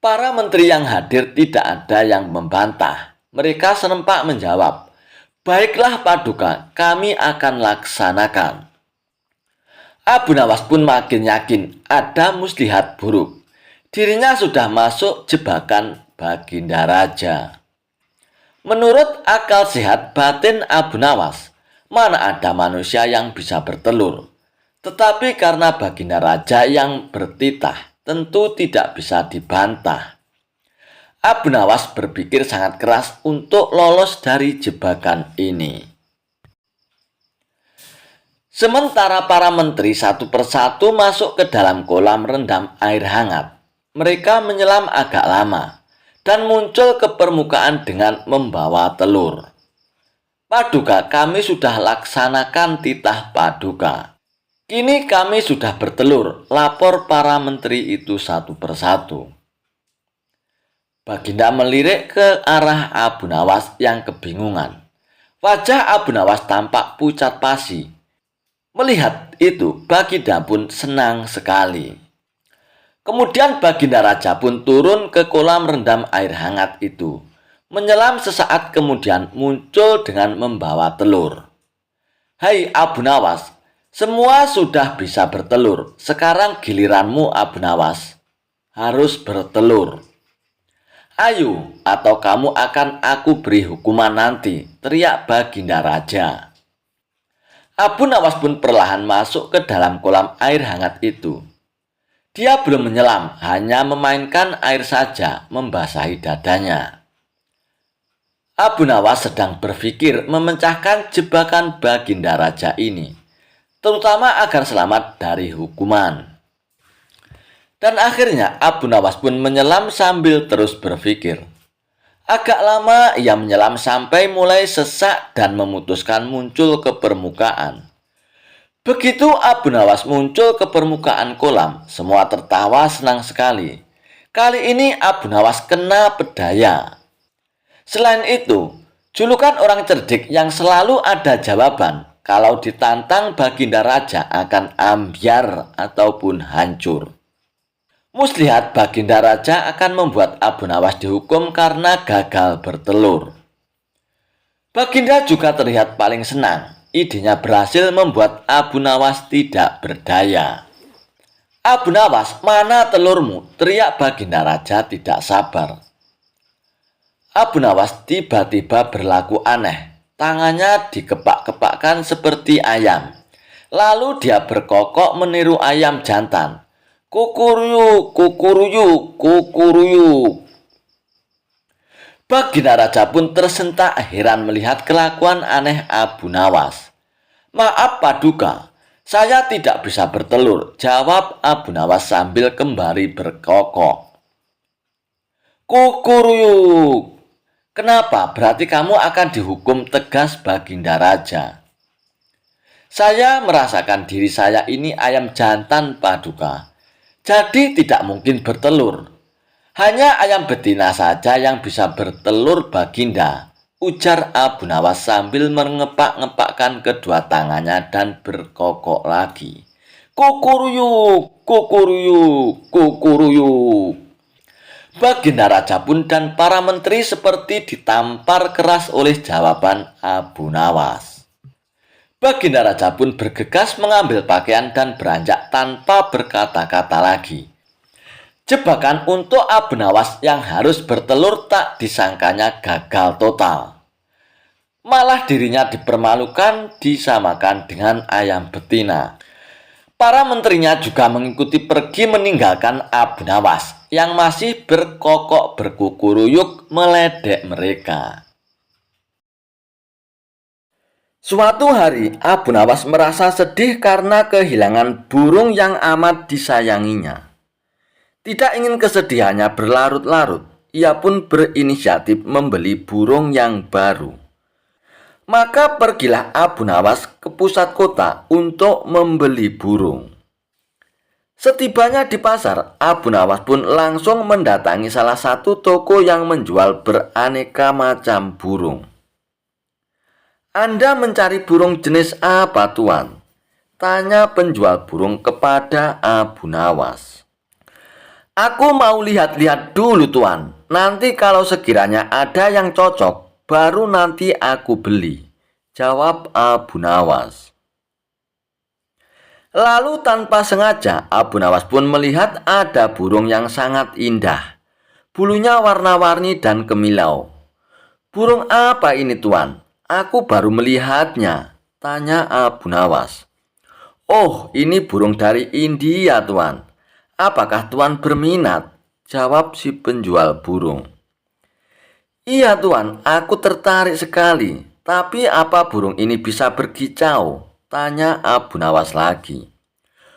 Para menteri yang hadir tidak ada yang membantah. Mereka serempak menjawab, "Baiklah Paduka, kami akan laksanakan." Abu Nawas pun makin yakin ada muslihat buruk. Dirinya sudah masuk jebakan Baginda Raja. Menurut akal sehat batin Abu Nawas, mana ada manusia yang bisa bertelur. Tetapi karena Baginda Raja yang bertitah, tentu tidak bisa dibantah. Abu Nawas berpikir sangat keras untuk lolos dari jebakan ini. Sementara para menteri satu persatu masuk ke dalam kolam rendam air hangat, mereka menyelam agak lama dan muncul ke permukaan dengan membawa telur. Paduka, kami sudah laksanakan titah paduka. Kini kami sudah bertelur, lapor para menteri itu satu persatu. Baginda melirik ke arah Abu Nawas yang kebingungan. Wajah Abu Nawas tampak pucat pasi. Melihat itu, Baginda pun senang sekali. Kemudian Baginda Raja pun turun ke kolam rendam air hangat itu. Menyelam sesaat kemudian muncul dengan membawa telur. Hai Abu Nawas, semua sudah bisa bertelur. Sekarang giliranmu Abu Nawas. Harus bertelur. Ayo, atau kamu akan aku beri hukuman nanti, teriak Baginda Raja. Abu Nawas pun perlahan masuk ke dalam kolam air hangat itu. Dia belum menyelam, hanya memainkan air saja, membasahi dadanya. Abu Nawas sedang berpikir memecahkan jebakan Baginda Raja ini, terutama agar selamat dari hukuman. Dan akhirnya Abu Nawas pun menyelam sambil terus berpikir. Agak lama ia menyelam sampai mulai sesak dan memutuskan muncul ke permukaan. Begitu Abu Nawas muncul ke permukaan kolam, semua tertawa senang sekali. Kali ini Abu Nawas kena pedaya. Selain itu, julukan orang cerdik yang selalu ada jawaban kalau ditantang Baginda Raja akan ambyar ataupun hancur. Muslihat Baginda Raja akan membuat Abu Nawas dihukum karena gagal bertelur. Baginda juga terlihat paling senang. Idenya berhasil membuat Abu Nawas tidak berdaya. Abu Nawas, mana telurmu? Teriak Baginda Raja tidak sabar. Abu Nawas tiba-tiba berlaku aneh. Tangannya dikepak-kepakkan seperti ayam. Lalu dia berkokok meniru ayam jantan. Kukuruyuk, kukuruyuk, kukuruyuk. Baginda Raja pun tersentak heran melihat kelakuan aneh Abu Nawas. Maaf Paduka, saya tidak bisa bertelur, jawab Abu Nawas sambil kembali berkokok. Kukuruyuk. Kenapa? Berarti kamu akan dihukum tegas Baginda Raja. Saya merasakan diri saya ini ayam jantan Paduka. Jadi tidak mungkin bertelur. Hanya ayam betina saja yang bisa bertelur Baginda, ujar Abu Nawas sambil mengepak-ngepakkan kedua tangannya dan berkokok lagi. Kukuruyuk, kukuruyuk, kukuruyuk. Baginda Raja pun dan para menteri seperti ditampar keras oleh jawaban Abu Nawas. Baginda Raja pun bergegas mengambil pakaian dan beranjak tanpa berkata-kata lagi. Jebakan untuk Abu Nawas yang harus bertelur tak disangkanya gagal total. Malah dirinya dipermalukan, disamakan dengan ayam betina. Para menterinya juga mengikuti pergi meninggalkan Abu Nawas yang masih berkokok berkukuruyuk meledek mereka. Suatu hari, Abu Nawas merasa sedih karena kehilangan burung yang amat disayanginya. Tidak ingin kesedihannya berlarut-larut, ia pun berinisiatif membeli burung yang baru. Maka pergilah Abu Nawas ke pusat kota untuk membeli burung. Setibanya di pasar, Abu Nawas pun langsung mendatangi salah satu toko yang menjual beraneka macam burung. Anda mencari burung jenis apa, Tuan? Tanya penjual burung kepada Abu Nawas. Aku mau lihat-lihat dulu, Tuan. Nanti kalau sekiranya ada yang cocok, baru nanti aku beli, jawab Abu Nawas. Lalu tanpa sengaja, Abu Nawas pun melihat ada burung yang sangat indah. Bulunya warna-warni dan kemilau. Burung apa ini, Tuan? Aku baru melihatnya, tanya Abu Nawas. Oh, ini burung dari India, Tuan. Apakah Tuan berminat? Jawab si penjual burung. Iya, Tuan, aku tertarik sekali. Tapi apa burung ini bisa berkicau? Tanya Abu Nawas lagi.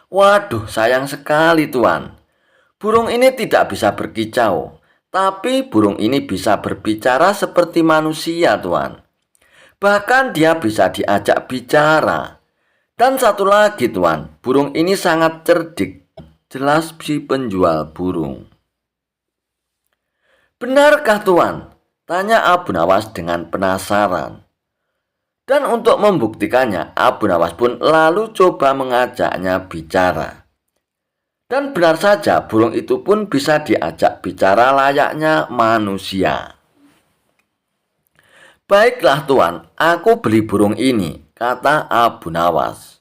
Waduh, sayang sekali, Tuan. Burung ini tidak bisa berkicau. Tapi burung ini bisa berbicara seperti manusia, Tuan. Bahkan dia bisa diajak bicara. Dan satu lagi Tuan, burung ini sangat cerdik, jelas si penjual burung. Benarkah Tuan? Tanya Abu Nawas dengan penasaran. Dan untuk membuktikannya, Abu Nawas pun lalu coba mengajaknya bicara. Dan benar saja burung itu pun bisa diajak bicara layaknya manusia. Baiklah Tuan, aku beli burung ini, kata Abu Nawas.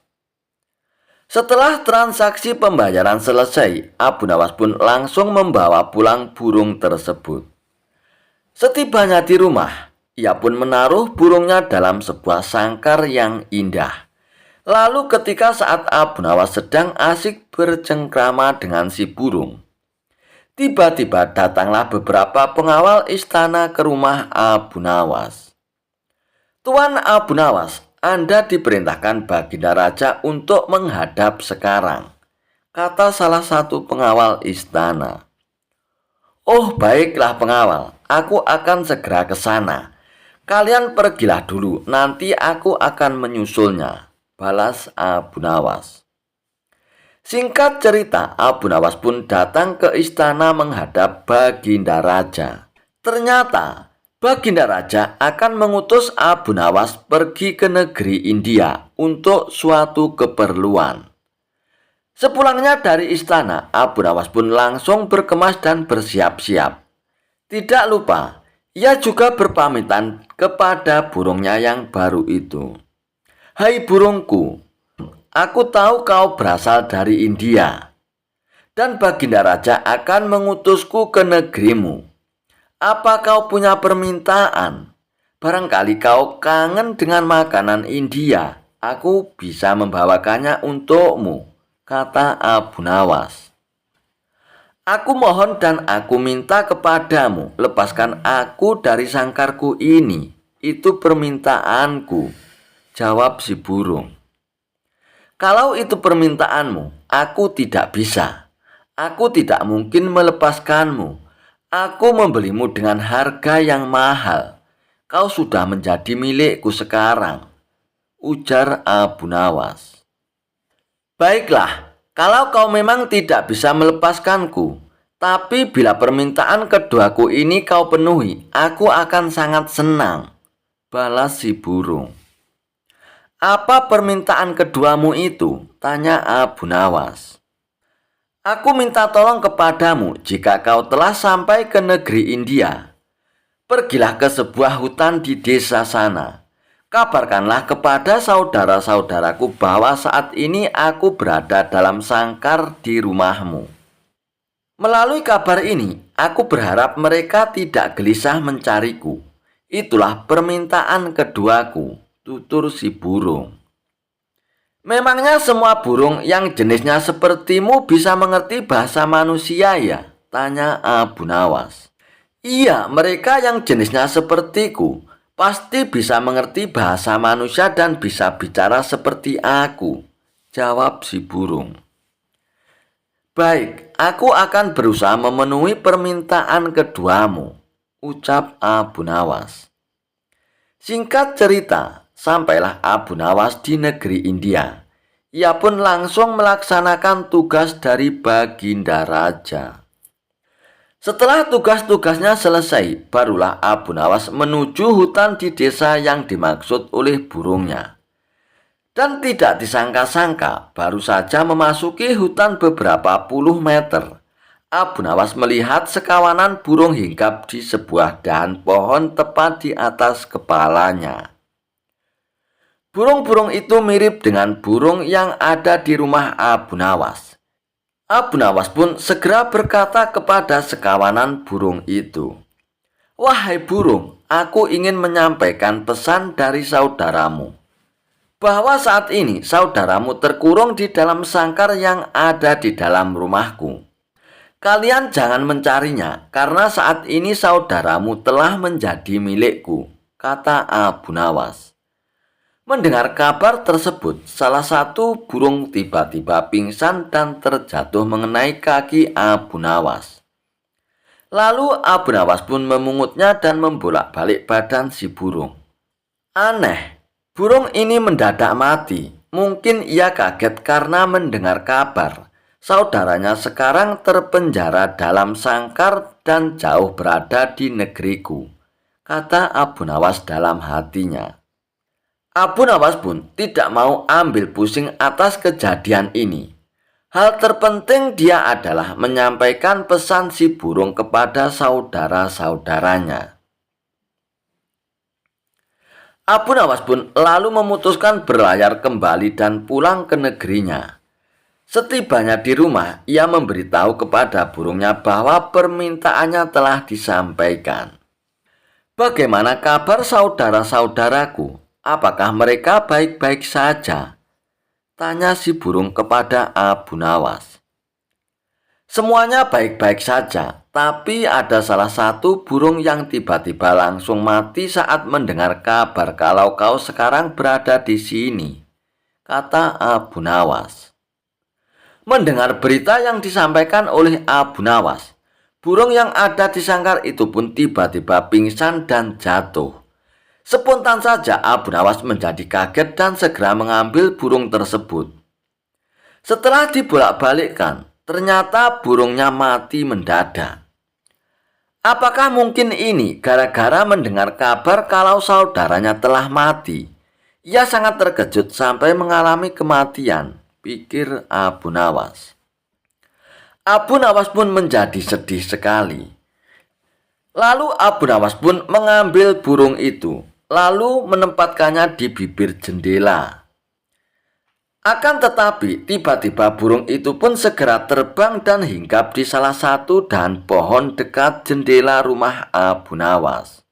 Setelah transaksi pembayaran selesai, Abu Nawas pun langsung membawa pulang burung tersebut. Setibanya di rumah, ia pun menaruh burungnya dalam sebuah sangkar yang indah. Lalu ketika saat Abu Nawas sedang asik bercengkrama dengan si burung, tiba-tiba datanglah beberapa pengawal istana ke rumah Abu Nawas. Tuan Abu Nawas, Anda diperintahkan Baginda Raja untuk menghadap sekarang, kata salah satu pengawal istana. Oh baiklah pengawal, aku akan segera ke sana. Kalian pergilah dulu, nanti aku akan menyusulnya, balas Abu Nawas. Singkat cerita, Abu Nawas pun datang ke istana menghadap Baginda Raja. Ternyata Baginda Raja akan mengutus Abu Nawas pergi ke negeri India untuk suatu keperluan. Sepulangnya dari istana, Abu Nawas pun langsung berkemas dan bersiap-siap. Tidak lupa, ia juga berpamitan kepada burungnya yang baru itu. Hai burungku, aku tahu kau berasal dari India, dan Baginda Raja akan mengutusku ke negerimu. Apa kau punya permintaan? Barangkali kau kangen dengan makanan India. Aku bisa membawakannya untukmu, kata Abu Nawas. Aku mohon dan aku minta kepadamu, lepaskan aku dari sangkarku ini. Itu permintaanku, jawab si burung. Kalau itu permintaanmu, aku tidak bisa. Aku tidak mungkin melepaskanmu. Aku membelimu dengan harga yang mahal. Kau sudah menjadi milikku sekarang, ujar Abu Nawas. Baiklah, kalau kau memang tidak bisa melepaskanku, tapi bila permintaan keduaku ini kau penuhi, aku akan sangat senang, balas si burung. Apa permintaan keduamu itu? Tanya Abu Nawas. Aku minta tolong kepadamu jika kau telah sampai ke negeri India. Pergilah ke sebuah hutan di desa sana. Kabarkanlah kepada saudara-saudaraku bahwa saat ini aku berada dalam sangkar di rumahmu. Melalui kabar ini, aku berharap mereka tidak gelisah mencariku. Itulah permintaan keduaku, tutur si burung. Memangnya semua burung yang jenisnya sepertimu bisa mengerti bahasa manusia ya? Tanya Abu Nawas. Iya, mereka yang jenisnya sepertiku pasti bisa mengerti bahasa manusia dan bisa bicara seperti aku, jawab si burung. Baik, aku akan berusaha memenuhi permintaan keduamu, ucap Abu Nawas. Singkat cerita, sampailah Abu Nawas di negeri India. Ia pun langsung melaksanakan tugas dari Baginda Raja. Setelah tugas-tugasnya selesai, barulah Abu Nawas menuju hutan di desa yang dimaksud oleh burungnya. Dan tidak disangka-sangka, baru saja memasuki hutan beberapa puluh meter, Abu Nawas melihat sekawanan burung hinggap di sebuah dahan pohon tepat di atas kepalanya. Burung-burung itu mirip dengan burung yang ada di rumah Abu Nawas. Abu Nawas pun segera berkata kepada sekawanan burung itu, "Wahai burung, aku ingin menyampaikan pesan dari saudaramu, bahwa saat ini saudaramu terkurung di dalam sangkar yang ada di dalam rumahku. Kalian jangan mencarinya, karena saat ini saudaramu telah menjadi milikku," kata Abu Nawas. Mendengar kabar tersebut, salah satu burung tiba-tiba pingsan dan terjatuh mengenai kaki Abu Nawas. Lalu Abu Nawas pun memungutnya dan membolak-balik badan si burung. Aneh, burung ini mendadak mati. Mungkin ia kaget karena mendengar kabar saudaranya sekarang terpenjara dalam sangkar dan jauh berada di negeriku, kata Abu Nawas dalam hatinya. Abu Nawas pun tidak mau ambil pusing atas kejadian ini. Hal terpenting dia adalah menyampaikan pesan si burung kepada saudara-saudaranya. Abu Nawas pun lalu memutuskan berlayar kembali dan pulang ke negerinya. Setibanya di rumah, ia memberitahu kepada burungnya bahwa permintaannya telah disampaikan. Bagaimana kabar saudara-saudaraku? Apakah mereka baik-baik saja? Tanya si burung kepada Abu Nawas. Semuanya baik-baik saja, tapi ada salah satu burung yang tiba-tiba langsung mati saat mendengar kabar kalau kau sekarang berada di sini, kata Abu Nawas. Mendengar berita yang disampaikan oleh Abu Nawas, burung yang ada di sangkar itu pun tiba-tiba pingsan dan jatuh. Spontan saja Abu Nawas menjadi kaget dan segera mengambil burung tersebut. Setelah dibolak-balikkan, ternyata burungnya mati mendadak. Apakah mungkin ini gara-gara mendengar kabar kalau saudaranya telah mati? Ia sangat terkejut sampai mengalami kematian, pikir Abu Nawas. Abu Nawas pun menjadi sedih sekali. Lalu Abu Nawas pun mengambil burung itu, lalu menempatkannya di bibir jendela. Akan tetapi, tiba-tiba burung itu pun segera terbang dan hinggap di salah satu dahan pohon dekat jendela rumah Abu Nawas.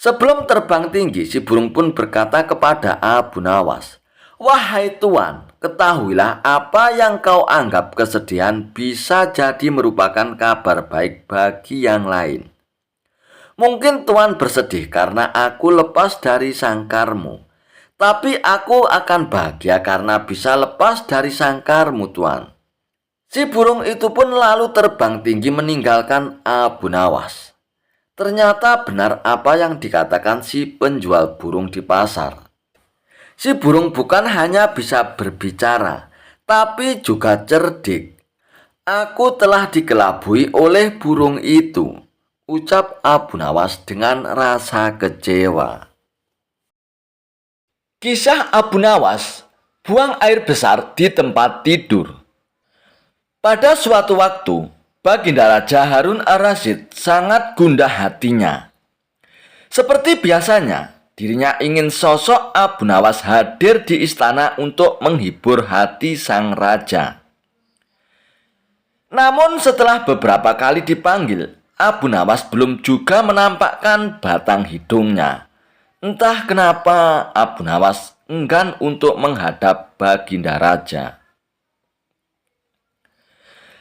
Sebelum terbang tinggi, si burung pun berkata kepada Abu Nawas, "Wahai Tuan, ketahuilah apa yang kau anggap kesedihan bisa jadi merupakan kabar baik bagi yang lain. Mungkin Tuan bersedih karena aku lepas dari sangkarmu. Tapi aku akan bahagia karena bisa lepas dari sangkarmu, Tuan." Si burung itu pun lalu terbang tinggi meninggalkan Abu Nawas. Ternyata benar apa yang dikatakan si penjual burung di pasar. Si burung bukan hanya bisa berbicara, tapi juga cerdik. "Aku telah dikelabui oleh burung itu," ucap Abu Nawas dengan rasa kecewa. Kisah Abu Nawas buang air besar di tempat tidur. Pada suatu waktu, Baginda Raja Harun ar-Rasyid sangat gundah hatinya. Seperti biasanya, dirinya ingin sosok Abu Nawas hadir di istana untuk menghibur hati sang raja. Namun setelah beberapa kali dipanggil, Abu Nawas belum juga menampakkan batang hidungnya. Entah kenapa Abu Nawas enggan untuk menghadap Baginda Raja.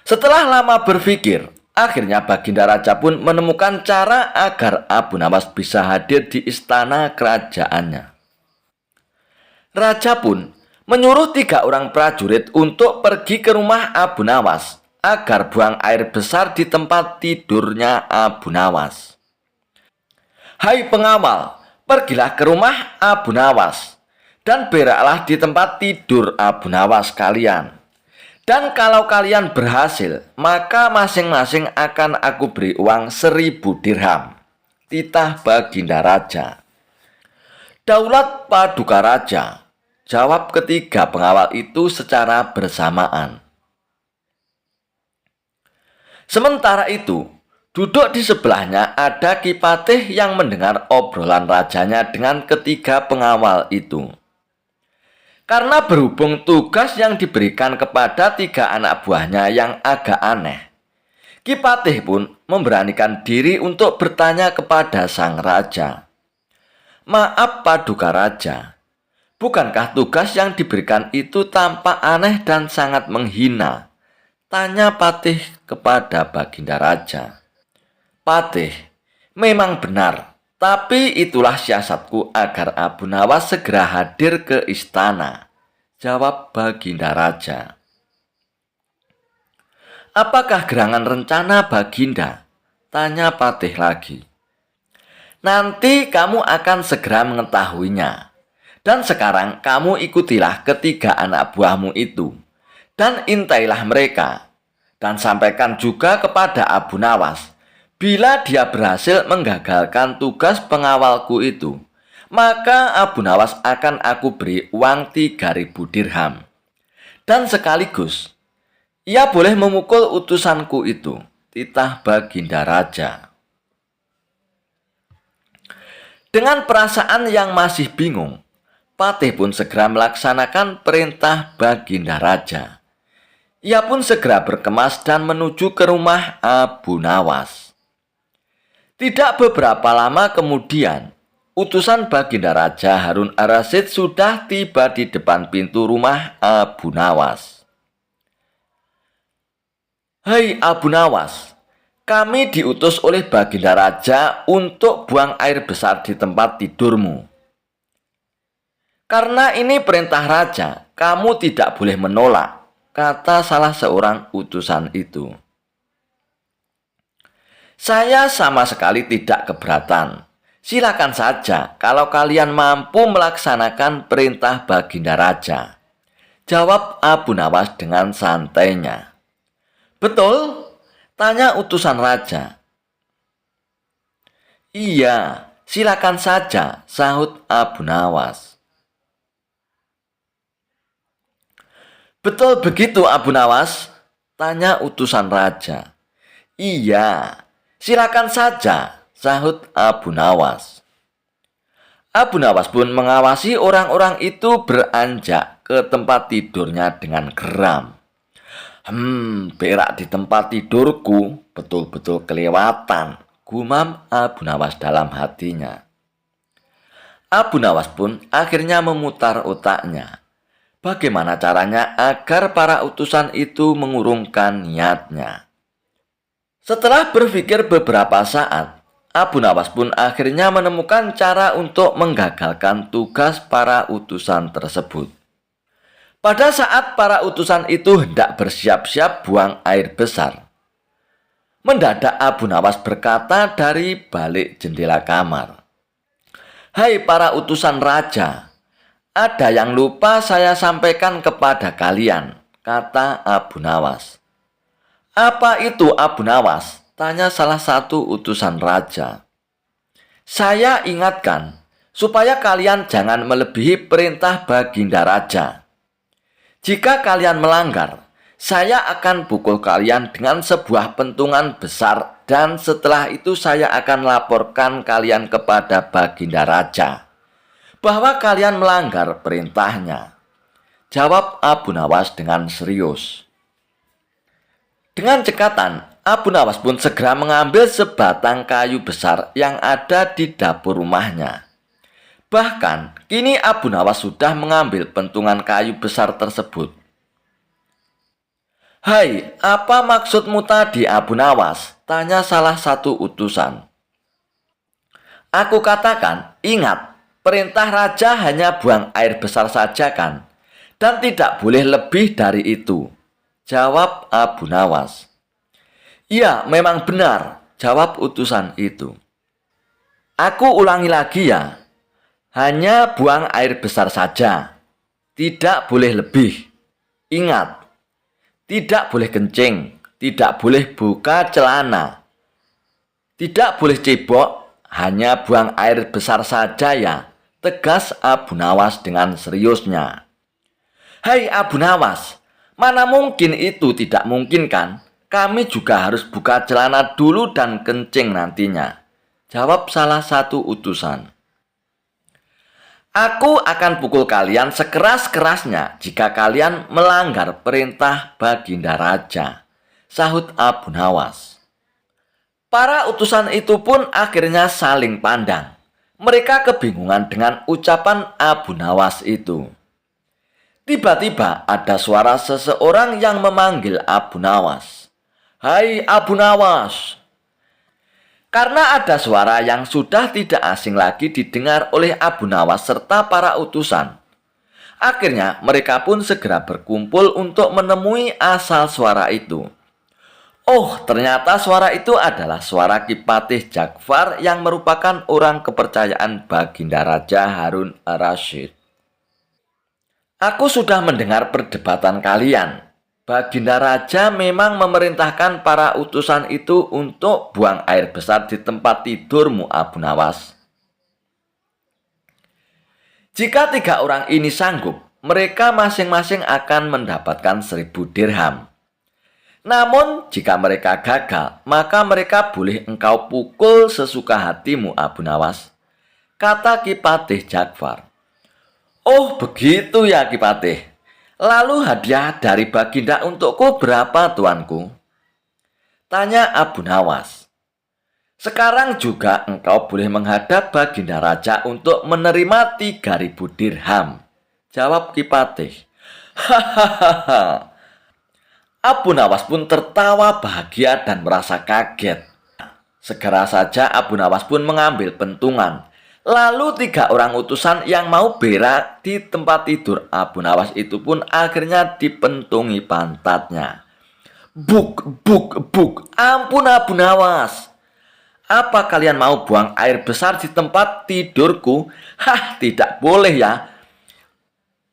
Setelah lama berpikir, akhirnya Baginda Raja pun menemukan cara agar Abu Nawas bisa hadir di istana kerajaannya. Raja pun menyuruh 3 orang prajurit untuk pergi ke rumah Abu Nawas agar buang air besar di tempat tidurnya Abu Nawas. "Hai pengawal, pergilah ke rumah Abu Nawas dan beraklah di tempat tidur Abu Nawas kalian. Dan kalau kalian berhasil, maka masing-masing akan aku beri uang 1000 dirham. Titah Baginda Raja. "Daulat Paduka Raja," jawab ketiga pengawal itu secara bersamaan. Sementara itu, duduk di sebelahnya ada Ki Patih yang mendengar obrolan rajanya dengan ketiga pengawal itu. Karena berhubung tugas yang diberikan kepada 3 anak buahnya yang agak aneh, Ki Patih pun memberanikan diri untuk bertanya kepada sang raja. "Maaf Paduka Raja, bukankah tugas yang diberikan itu tampak aneh dan sangat menghina?" tanya Patih kepada Baginda Raja. "Patih, memang benar, tapi itulah siasatku agar Abu Nawas segera hadir ke istana," jawab Baginda Raja. "Apakah gerangan rencana Baginda?" tanya Patih lagi. Nanti kamu akan segera mengetahuinya. Dan sekarang kamu ikutilah ketiga anak buahmu itu, dan intailah mereka, dan sampaikan juga kepada Abu Nawas, bila dia berhasil menggagalkan tugas pengawalku itu, maka Abu Nawas akan aku beri uang 3.000 dirham. Dan sekaligus, ia boleh memukul utusanku itu, titah Baginda Raja. Dengan perasaan yang masih bingung, Patih pun segera melaksanakan perintah Baginda Raja. Ia pun segera berkemas dan menuju ke rumah Abu Nawas. Tidak beberapa lama kemudian, utusan Baginda Raja Harun ar-Rasyid sudah tiba di depan pintu rumah Abu Nawas. "Hai Abu Nawas, kami diutus oleh Baginda Raja untuk buang air besar di tempat tidurmu. Karena ini perintah raja, kamu tidak boleh menolak," kata salah seorang utusan itu. "Saya sama sekali tidak keberatan. Silakan saja kalau kalian mampu melaksanakan perintah Baginda Raja," jawab Abu Nawas dengan santainya. "Betul?" tanya utusan raja. "Iya, silakan saja," sahut Abu Nawas. "Betul begitu Abu Nawas?" tanya utusan raja. "Iya, silakan saja," sahut Abu Nawas. Abu Nawas pun mengawasi orang-orang itu beranjak ke tempat tidurnya dengan geram. Berak di tempat tidurku betul-betul kelewatan," gumam Abu Nawas dalam hatinya. Abu Nawas pun akhirnya memutar otaknya. Bagaimana caranya agar para utusan itu mengurungkan niatnya? Setelah berpikir beberapa saat, Abu Nawas pun akhirnya menemukan cara untuk menggagalkan tugas para utusan tersebut. Pada saat para utusan itu hendak bersiap-siap buang air besar, mendadak Abu Nawas berkata dari balik jendela kamar, "Hai para utusan raja, ada yang lupa saya sampaikan kepada kalian," kata Abu Nawas. "Apa itu Abu Nawas?" tanya salah satu utusan raja. "Saya ingatkan supaya kalian jangan melebihi perintah Baginda Raja. Jika kalian melanggar, saya akan pukul kalian dengan sebuah pentungan besar, dan setelah itu saya akan laporkan kalian kepada Baginda Raja bahwa kalian melanggar perintahnya," jawab Abu Nawas dengan serius. Dengan cekatan, Abu Nawas pun segera mengambil sebatang kayu besar yang ada di dapur rumahnya. Bahkan, kini Abu Nawas sudah mengambil pentungan kayu besar tersebut. "Hai, apa maksudmu tadi Abu Nawas?" tanya salah satu utusan. "Aku katakan, ingat, perintah raja hanya buang air besar saja kan? Dan tidak boleh lebih dari itu," jawab Abu Nawas. "Iya, memang benar," jawab utusan itu. "Aku ulangi lagi ya. Hanya buang air besar saja. Tidak boleh lebih. Ingat, tidak boleh kencing, tidak boleh buka celana, tidak boleh cebok, hanya buang air besar saja ya," tegas Abu Nawas dengan seriusnya. "Hai Abu Nawas, mana mungkin itu tidak mungkin kan? Kami juga harus buka celana dulu dan kencing nantinya," jawab salah satu utusan. "Aku akan pukul kalian sekeras-kerasnya jika kalian melanggar perintah Baginda Raja," sahut Abu Nawas. Para utusan itu pun akhirnya saling pandang. Mereka kebingungan dengan ucapan Abu Nawas itu. Tiba-tiba ada suara seseorang yang memanggil Abu Nawas. "Hai Abu Nawas." Karena ada suara yang sudah tidak asing lagi didengar oleh Abu Nawas serta para utusan, akhirnya mereka pun segera berkumpul untuk menemui asal suara itu. Oh, ternyata suara itu adalah suara Kipatih Ja'far yang merupakan orang kepercayaan Baginda Raja Harun ar-Rasyid. Aku sudah mendengar perdebatan kalian. Baginda Raja memang memerintahkan para utusan itu untuk buang air besar di tempat tidurmu, Abu Nawas. Jika 3 orang ini sanggup, mereka masing-masing akan mendapatkan 1.000 dirham. Namun, jika mereka gagal, maka mereka boleh engkau pukul sesuka hatimu, Abu Nawas, kata Kipatih Ja'far. Oh, begitu ya, Kipatih. Lalu hadiah dari Baginda untukku berapa, tuanku? Tanya Abu Nawas. Sekarang juga engkau boleh menghadap Baginda Raja untuk menerima 3.000 dirham. Jawab Kipatih. Hahaha. Abu Nawas pun tertawa bahagia dan merasa kaget. Segera saja Abu Nawas pun mengambil pentungan. Lalu 3 orang utusan yang mau berak di tempat tidur Abu Nawas itu pun akhirnya dipentungi pantatnya. Buk, buk, buk. Ampun Abu Nawas. Apa kalian mau buang air besar di tempat tidurku? Hah, tidak boleh ya.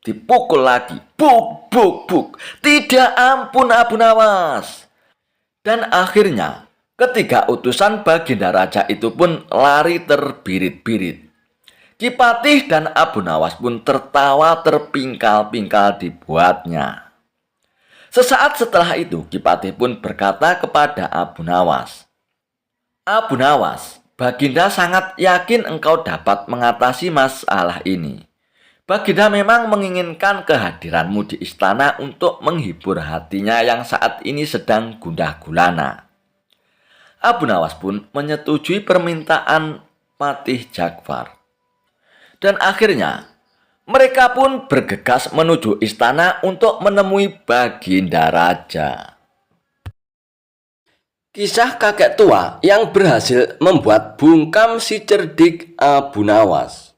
Dipukul lagi. Buk, buk, buk. Tidak, ampun Abu Nawas. Dan akhirnya ketiga utusan Baginda Raja itu pun lari terbirit-birit. Kipatih dan Abu Nawas pun tertawa terpingkal-pingkal dibuatnya. Sesaat setelah itu, Kipatih pun berkata kepada Abu Nawas, Abu Nawas, Baginda sangat yakin engkau dapat mengatasi masalah ini. Baginda memang menginginkan kehadiranmu di istana untuk menghibur hatinya yang saat ini sedang gundah gulana. Abu Nawas pun menyetujui permintaan Patih Ja'far. Dan akhirnya, mereka pun bergegas menuju istana untuk menemui Baginda Raja. Kisah kakek tua yang berhasil membuat bungkam si cerdik Abu Nawas.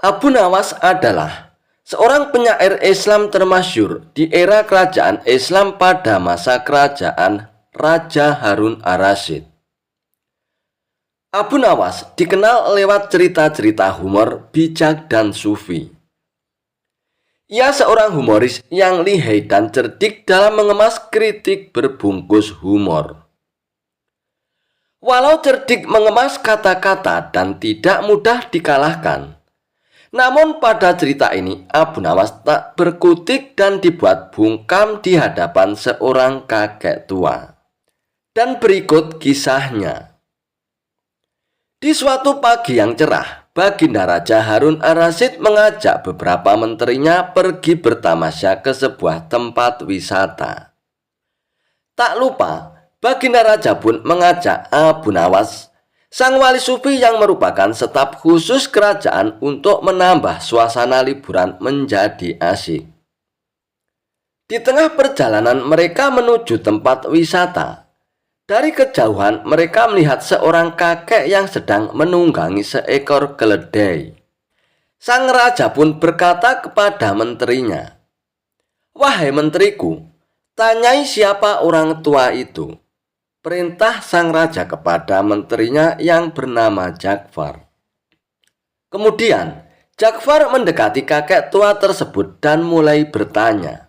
Abu Nawas adalah seorang penyair Islam termasyhur di era kerajaan Islam pada masa kerajaan Raja Harun ar-Rasyid. Abu Nawas dikenal lewat cerita-cerita humor, bijak, dan sufi. Ia seorang humoris yang lihai dan cerdik dalam mengemas kritik berbungkus humor. Walau cerdik mengemas kata-kata dan tidak mudah dikalahkan, namun pada cerita ini Abu Nawas tak berkutik dan dibuat bungkam di hadapan seorang kakek tua. Dan berikut kisahnya. Di suatu pagi yang cerah, Baginda Raja Harun ar-Rasyid mengajak beberapa menterinya pergi bertamasya ke sebuah tempat wisata. Tak lupa, Baginda Raja pun mengajak Abu Nawas, sang wali sufi yang merupakan staf khusus kerajaan, untuk menambah suasana liburan menjadi asyik. Di tengah perjalanan mereka menuju tempat wisata, dari kejauhan mereka melihat seorang kakek yang sedang menunggangi seekor keledai. Sang raja pun berkata kepada menterinya, "Wahai menteriku, tanyai siapa orang tua itu." Perintah sang raja kepada menterinya yang bernama Ja'far. Kemudian Ja'far mendekati kakek tua tersebut dan mulai bertanya,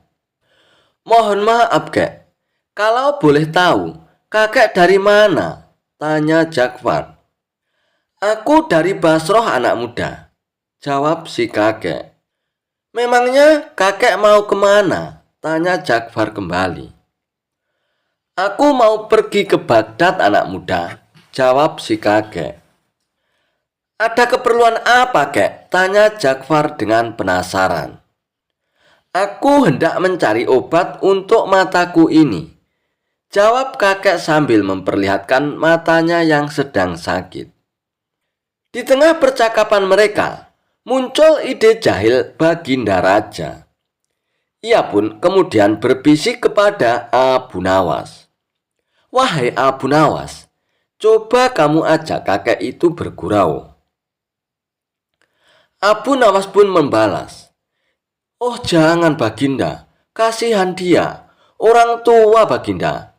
"Mohon maaf, Kek, kalau boleh tahu, kakek dari mana?" tanya Ja'far. "Aku dari Basroh, anak muda," jawab si kakek. "Memangnya kakek mau kemana?" tanya Ja'far kembali. "Aku mau pergi ke Baghdad, anak muda," jawab si kakek. "Ada keperluan apa, Kek?" tanya Ja'far dengan penasaran. "Aku hendak mencari obat untuk mataku ini," jawab kakek sambil memperlihatkan matanya yang sedang sakit. Di tengah percakapan mereka, muncul ide jahil Baginda Raja. Ia pun kemudian berbisik kepada Abu Nawas, "Wahai Abu Nawas, coba kamu ajak kakek itu bergurau." Abu Nawas pun membalas, "Oh jangan Baginda, kasihan dia, orang tua Baginda.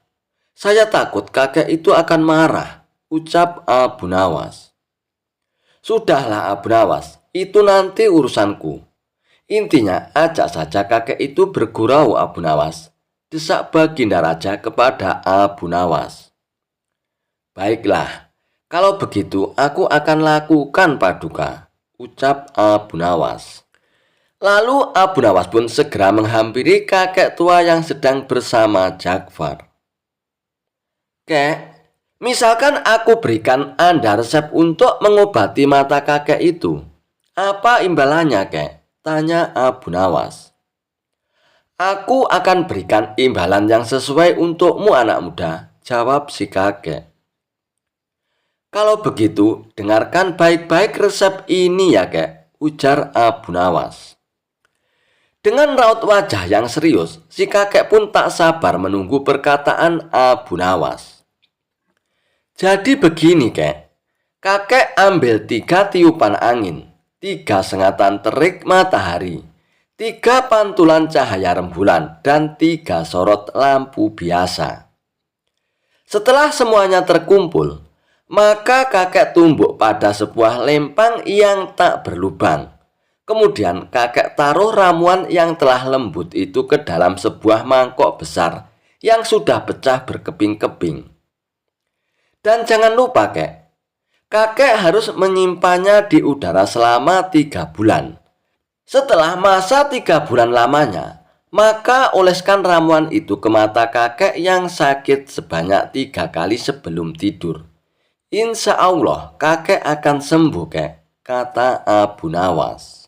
Saya takut kakek itu akan marah, ucap Abu Nawas. Sudahlah Abu Nawas, itu nanti urusanku. Intinya, ajak saja kakek itu bergurau Abu Nawas, desak Baginda Raja kepada Abu Nawas. Baiklah, kalau begitu aku akan lakukan Paduka, ucap Abu Nawas. Lalu Abu Nawas pun segera menghampiri kakek tua yang sedang bersama Ja'far. Kek, misalkan aku berikan Anda resep untuk mengobati mata kakek itu. Apa imbalannya, Kek? Tanya Abu Nawas. Aku akan berikan imbalan yang sesuai untukmu anak muda, jawab si kakek. Kalau begitu, dengarkan baik-baik resep ini ya, Kek, ujar Abu Nawas. Dengan raut wajah yang serius, si kakek pun tak sabar menunggu perkataan Abu Nawas. Jadi begini, Kek. Kakek ambil 3 tiupan angin, 3 sengatan terik matahari, 3 pantulan cahaya rembulan, dan 3 sorot lampu biasa. Setelah semuanya terkumpul, maka kakek tumbuk pada sebuah lempang yang tak berlubang. Kemudian kakek taruh ramuan yang telah lembut itu ke dalam sebuah mangkok besar yang sudah pecah berkeping-keping. Dan jangan lupa, Kek, kakek harus menyimpannya di udara selama 3 bulan. Setelah masa 3 bulan lamanya, maka oleskan ramuan itu ke mata kakek yang sakit sebanyak 3 kali sebelum tidur. Insya Allah kakek akan sembuh, Kek, kata Abu Nawas.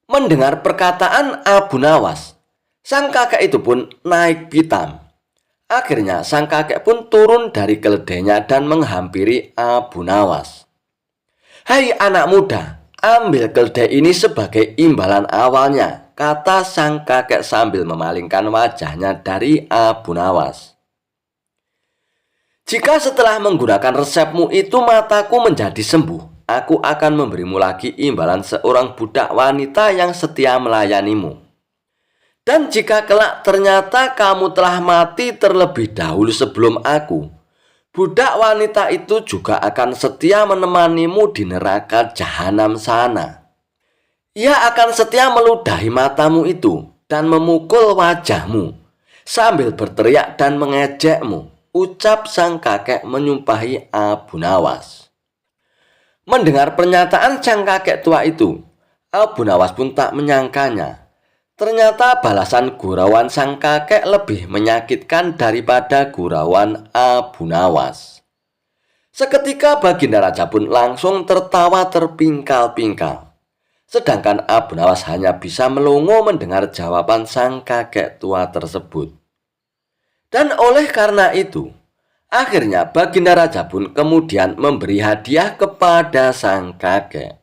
Mendengar perkataan Abu Nawas, sang kakek itu pun naik pitam. Akhirnya sang kakek pun turun dari keledainya dan menghampiri Abu Nawas. Hai anak muda, ambil keledai ini sebagai imbalan awalnya, kata sang kakek sambil memalingkan wajahnya dari Abu Nawas. Jika setelah menggunakan resepmu itu mataku menjadi sembuh, aku akan memberimu lagi imbalan seorang budak wanita yang setia melayanimu. Dan jika kelak ternyata kamu telah mati terlebih dahulu sebelum aku, budak wanita itu juga akan setia menemanimu di neraka jahanam sana. Ia akan setia meludahi matamu itu dan memukul wajahmu sambil berteriak dan mengejekmu, ucap sang kakek menyumpahi Abu Nawas. Mendengar pernyataan sang kakek tua itu, Abu Nawas pun tak menyangkanya. Ternyata balasan gurauan sang kakek lebih menyakitkan daripada gurauan Abu Nawas. Seketika Baginda Raja pun langsung tertawa terpingkal-pingkal. Sedangkan Abu Nawas hanya bisa melongo mendengar jawaban sang kakek tua tersebut. Dan oleh karena itu, akhirnya Baginda Raja pun kemudian memberi hadiah kepada sang kakek.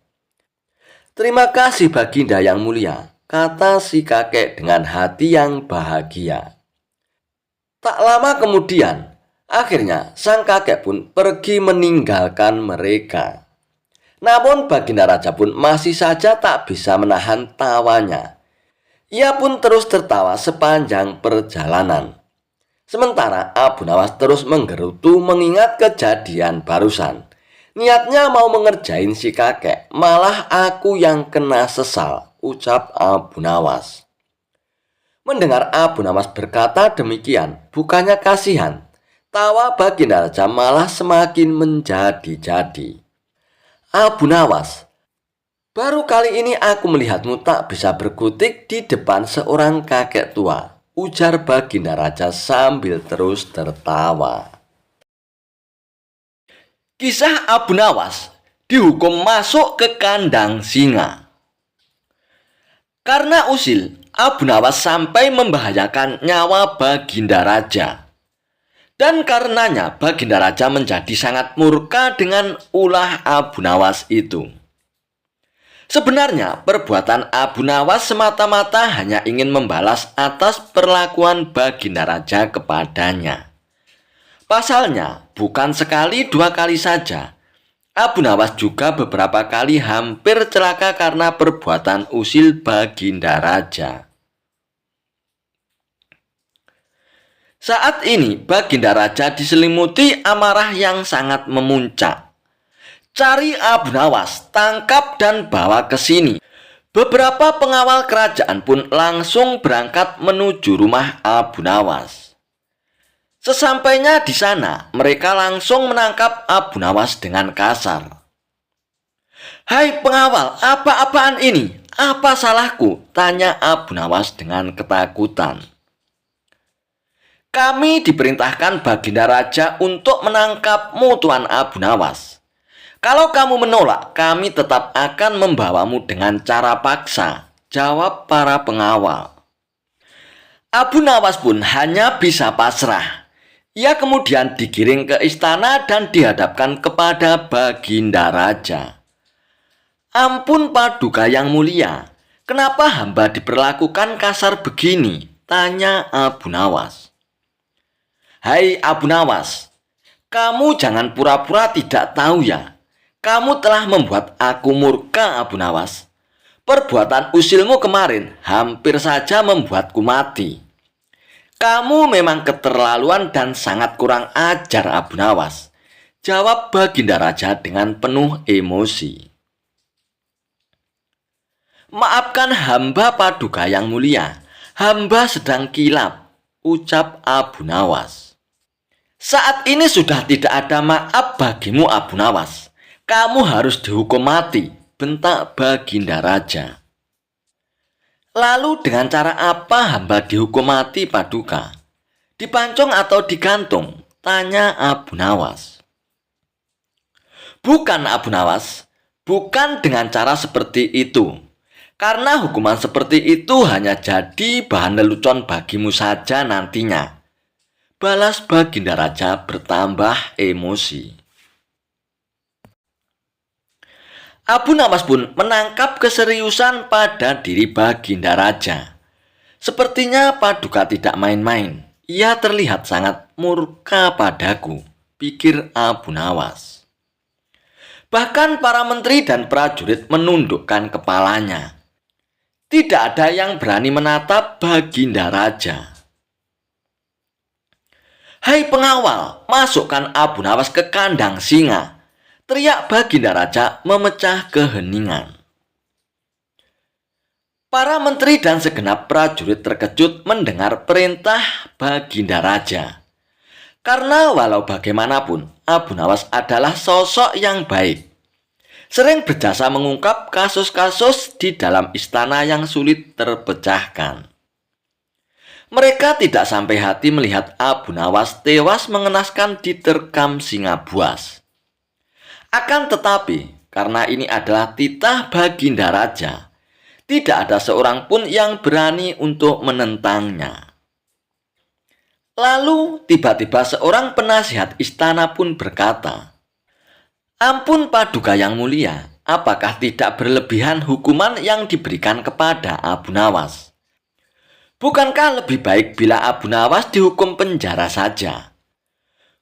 Terima kasih Baginda yang mulia, kata si kakek dengan hati yang bahagia. Tak lama kemudian, akhirnya sang kakek pun pergi meninggalkan mereka. Namun Baginda Raja pun masih saja tak bisa menahan tawanya. Ia pun terus tertawa sepanjang perjalanan. Sementara Abu Nawas terus menggerutu mengingat kejadian barusan. Niatnya mau mengerjain si kakek, malah aku yang kena sesal, ucap Abu Nawas. Mendengar Abu Nawas berkata demikian, bukannya kasihan, tawa Baginda Raja malah semakin menjadi-jadi. Abu Nawas, baru kali ini aku melihatmu tak bisa berkutik di depan seorang kakek tua, ujar Baginda Raja sambil terus tertawa. Kisah Abu Nawas dihukum masuk ke kandang singa. Karena usil, Abu Nawas sampai membahayakan nyawa Baginda Raja. Dan karenanya Baginda Raja menjadi sangat murka dengan ulah Abu Nawas itu. Sebenarnya perbuatan Abu Nawas semata-mata hanya ingin membalas atas perlakuan Baginda Raja kepadanya. Pasalnya, bukan sekali 2 kali saja. Abu Nawas juga beberapa kali hampir celaka karena perbuatan usil Baginda Raja. Saat ini Baginda Raja diselimuti amarah yang sangat memuncak. Cari Abu Nawas, tangkap dan bawa ke sini. Beberapa pengawal kerajaan pun langsung berangkat menuju rumah Abu Nawas. Sesampainya di sana, mereka langsung menangkap Abu Nawas dengan kasar. "Hai pengawal, apa-apaan ini? Apa salahku?" tanya Abu Nawas dengan ketakutan. "Kami diperintahkan Baginda Raja untuk menangkapmu, Tuan Abu Nawas. Kalau kamu menolak, kami tetap akan membawamu dengan cara paksa," jawab para pengawal. Abu Nawas pun hanya bisa pasrah. Ia kemudian digiring ke istana dan dihadapkan kepada Baginda Raja. "Ampun Paduka yang mulia, kenapa hamba diperlakukan kasar begini?" tanya Abu Nawas. "Hai Abu Nawas, kamu jangan pura-pura tidak tahu ya. Kamu telah membuat aku murka, Abu Nawas. Perbuatan usilmu kemarin hampir saja membuatku mati. Kamu memang keterlaluan dan sangat kurang ajar, Abu Nawas," jawab Baginda Raja dengan penuh emosi. "Maafkan hamba Paduka yang mulia, hamba sedang kilap," ucap Abu Nawas. "Saat ini sudah tidak ada maaf bagimu, Abu Nawas. Kamu harus dihukum mati," bentak Baginda Raja. "Lalu dengan cara apa hamba dihukum mati, Paduka? Dipancung atau digantung?" tanya Abu Nawas. "Bukan Abu Nawas, bukan dengan cara seperti itu. Karena hukuman seperti itu hanya jadi bahan lelucon bagimu saja nantinya," balas Baginda Raja bertambah emosi. Abu Nawas pun menangkap keseriusan pada diri Baginda Raja. "Sepertinya Paduka tidak main-main. Ia terlihat sangat murka padaku," pikir Abu Nawas. Bahkan para menteri dan prajurit menundukkan kepalanya. Tidak ada yang berani menatap Baginda Raja. "Hai pengawal, masukkan Abu Nawas ke kandang singa," teriak Baginda Raja memecah keheningan. Para menteri dan segenap prajurit terkejut mendengar perintah Baginda Raja. Karena walau bagaimanapun, Abu Nawas adalah sosok yang baik. Sering berjasa mengungkap kasus-kasus di dalam istana yang sulit terpecahkan. Mereka tidak sampai hati melihat Abu Nawas tewas mengenaskan diterkam singa buas. Akan tetapi, karena ini adalah titah Baginda Raja, tidak ada seorang pun yang berani untuk menentangnya. Lalu tiba-tiba seorang penasihat istana pun berkata, "Ampun Paduka yang mulia, apakah tidak berlebihan hukuman yang diberikan kepada Abu Nawas? Bukankah lebih baik bila Abu Nawas dihukum penjara saja?"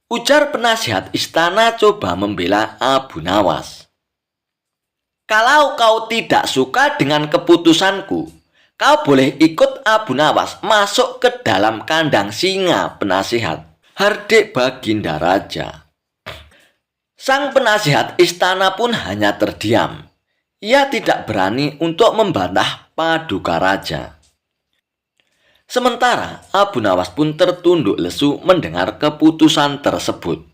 Ujar penasihat istana coba membela Abu Nawas. "Kalau kau tidak suka dengan keputusanku, kau boleh ikut Abu Nawas masuk ke dalam kandang singa," penasihat, hardik Baginda Raja. Sang penasihat istana pun hanya terdiam. Ia tidak berani untuk membantah Paduka Raja. Sementara Abu Nawas pun tertunduk lesu mendengar keputusan tersebut.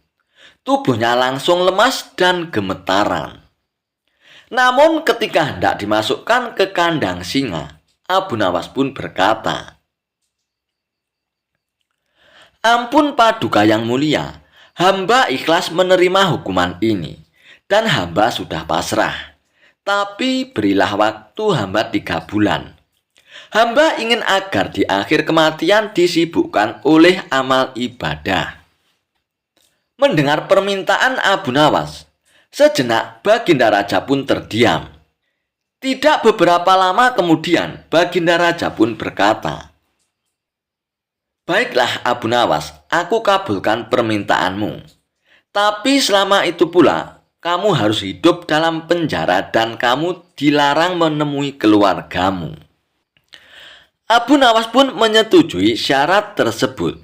Tubuhnya langsung lemas dan gemetaran. Namun ketika hendak dimasukkan ke kandang singa, Abu Nawas pun berkata, "Ampun Paduka yang mulia, hamba ikhlas menerima hukuman ini, dan hamba sudah pasrah. Tapi berilah waktu hamba 3 bulan. Hamba ingin agar di akhir kematian disibukkan oleh amal ibadah." Mendengar permintaan Abu Nawas, sejenak Baginda Raja pun terdiam. Tidak beberapa lama kemudian, Baginda Raja pun berkata, "Baiklah Abu Nawas, aku kabulkan permintaanmu. Tapi selama itu pula, kamu harus hidup dalam penjara dan kamu dilarang menemui keluargamu." Abu Nawas pun menyetujui syarat tersebut.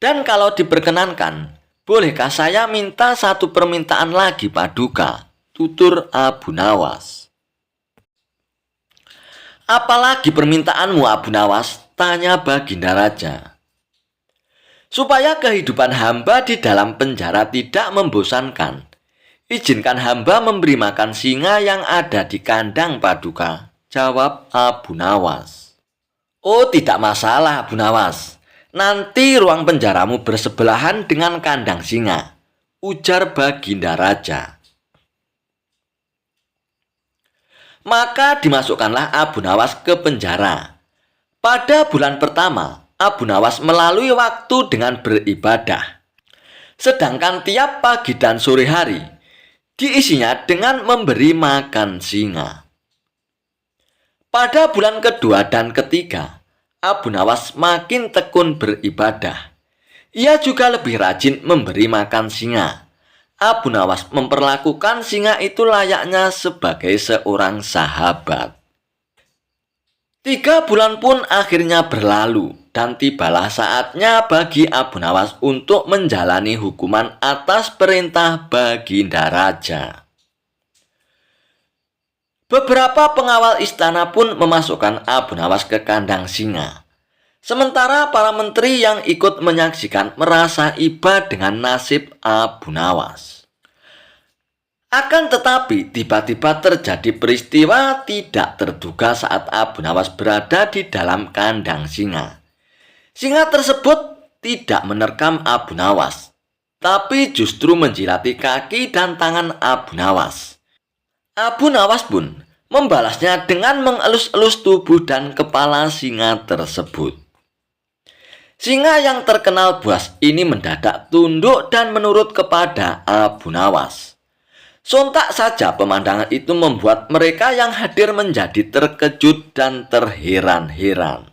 Dan kalau diperkenankan, bolehkah saya minta satu permintaan lagi Paduka? Tutur Abu Nawas. Apalagi permintaanmu Abu Nawas? Tanya Baginda Raja. Supaya kehidupan hamba di dalam penjara tidak membosankan, izinkan hamba memberi makan singa yang ada di kandang Paduka, jawab Abu Nawas. Oh, tidak masalah Abu Nawas. Nanti ruang penjaramu bersebelahan dengan kandang singa, ujar Baginda Raja. Maka dimasukkanlah Abu Nawas ke penjara. Pada bulan pertama, Abu Nawas melalui waktu dengan beribadah. Sedangkan tiap pagi dan sore hari, diisinya dengan memberi makan singa. Pada bulan kedua dan ketiga, Abu Nawas makin tekun beribadah. Ia juga lebih rajin memberi makan singa. Abu Nawas memperlakukan singa itu layaknya sebagai seorang sahabat. 3 bulan pun akhirnya berlalu dan tibalah saatnya bagi Abu Nawas untuk menjalani hukuman atas perintah Baginda Raja. Beberapa pengawal istana pun memasukkan Abu Nawas ke kandang singa. Sementara para menteri yang ikut menyaksikan merasa iba dengan nasib Abu Nawas. Akan tetapi tiba-tiba terjadi peristiwa tidak terduga saat Abu Nawas berada di dalam kandang singa. Singa tersebut tidak menerkam Abu Nawas, tapi justru menjilati kaki dan tangan Abu Nawas. Abu Nawas pun membalasnya dengan mengelus-elus tubuh dan kepala singa tersebut. Singa yang terkenal buas ini mendadak tunduk dan menurut kepada Abu Nawas. Sontak saja pemandangan itu membuat mereka yang hadir menjadi terkejut dan terheran-heran.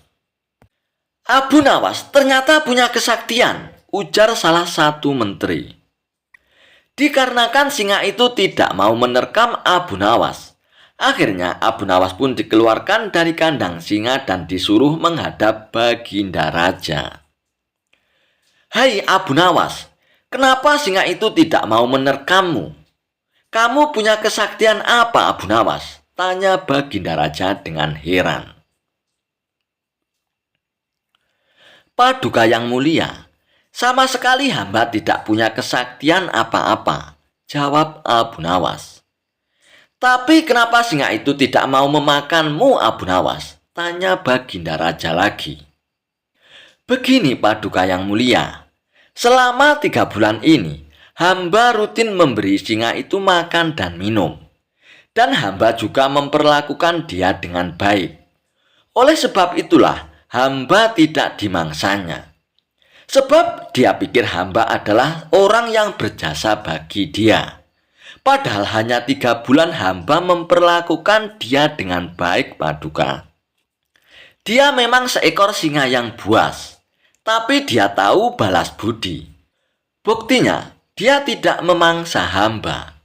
Abu Nawas ternyata punya kesaktian, ujar salah satu menteri. Dikarenakan singa itu tidak mau menerkam Abu Nawas, akhirnya Abu Nawas pun dikeluarkan dari kandang singa dan disuruh menghadap Baginda Raja. Hai Abu Nawas, kenapa singa itu tidak mau menerkammu? Kamu punya kesaktian apa Abu Nawas? Tanya Baginda Raja dengan heran. Paduka yang mulia, sama sekali hamba tidak punya kesaktian apa-apa, jawab Abu Nawas. Tapi kenapa singa itu tidak mau memakanmu Abu Nawas? Tanya Baginda Raja lagi. Begini Paduka yang mulia, selama 3 bulan ini, hamba rutin memberi singa itu makan dan minum. Dan hamba juga memperlakukan dia dengan baik. Oleh sebab itulah, hamba tidak dimangsanya. Sebab dia pikir hamba adalah orang yang berjasa bagi dia. Padahal hanya 3 bulan hamba memperlakukan dia dengan baik Paduka. Dia memang seekor singa yang buas, tapi dia tahu balas budi. Buktinya, dia tidak memangsa hamba.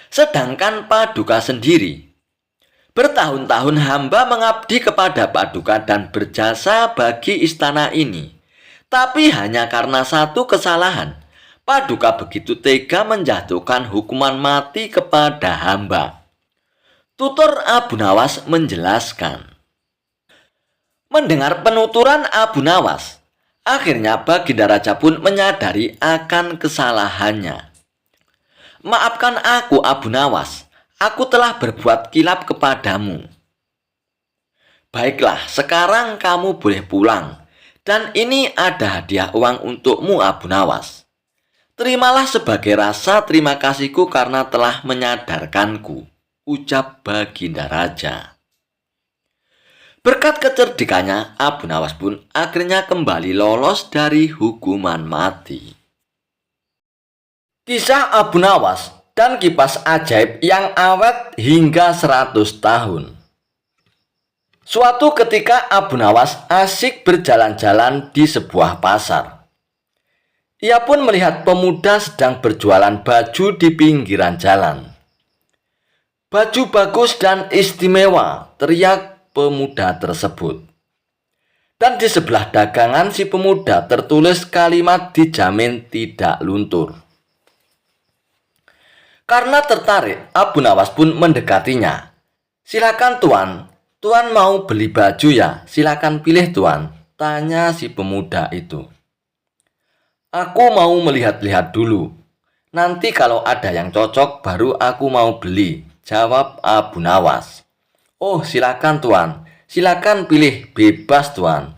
Sedangkan Paduka sendiri, bertahun-tahun hamba mengabdi kepada Paduka dan berjasa bagi istana ini. Tapi hanya karena satu kesalahan, Paduka begitu tega menjatuhkan hukuman mati kepada hamba. Tutur Abu Nawas menjelaskan. Mendengar penuturan Abu Nawas, akhirnya Baginda Raja pun menyadari akan kesalahannya. Maafkan aku Abu Nawas, aku telah berbuat kilap kepadamu. Baiklah, sekarang kamu boleh pulang. Dan ini ada hadiah uang untukmu Abu Nawas. Terimalah sebagai rasa terima kasihku karena telah menyadarkanku, ucap Baginda Raja. Berkat kecerdikannya, Abu Nawas pun akhirnya kembali lolos dari hukuman mati. Kisah Abu Nawas dan kipas ajaib yang awet hingga 100 tahun. Suatu ketika Abu Nawas asik berjalan-jalan di sebuah pasar. Ia pun melihat pemuda sedang berjualan baju di pinggiran jalan. Baju bagus dan istimewa, teriak pemuda tersebut. Dan di sebelah dagangan si pemuda tertulis kalimat dijamin tidak luntur. Karena tertarik, Abu Nawas pun mendekatinya. "Silakan tuan, tuan mau beli baju ya? Silakan pilih tuan," tanya si pemuda itu. "Aku mau melihat-lihat dulu. Nanti kalau ada yang cocok baru aku mau beli," jawab Abu Nawas. "Oh, silakan tuan. Silakan pilih, bebas tuan,"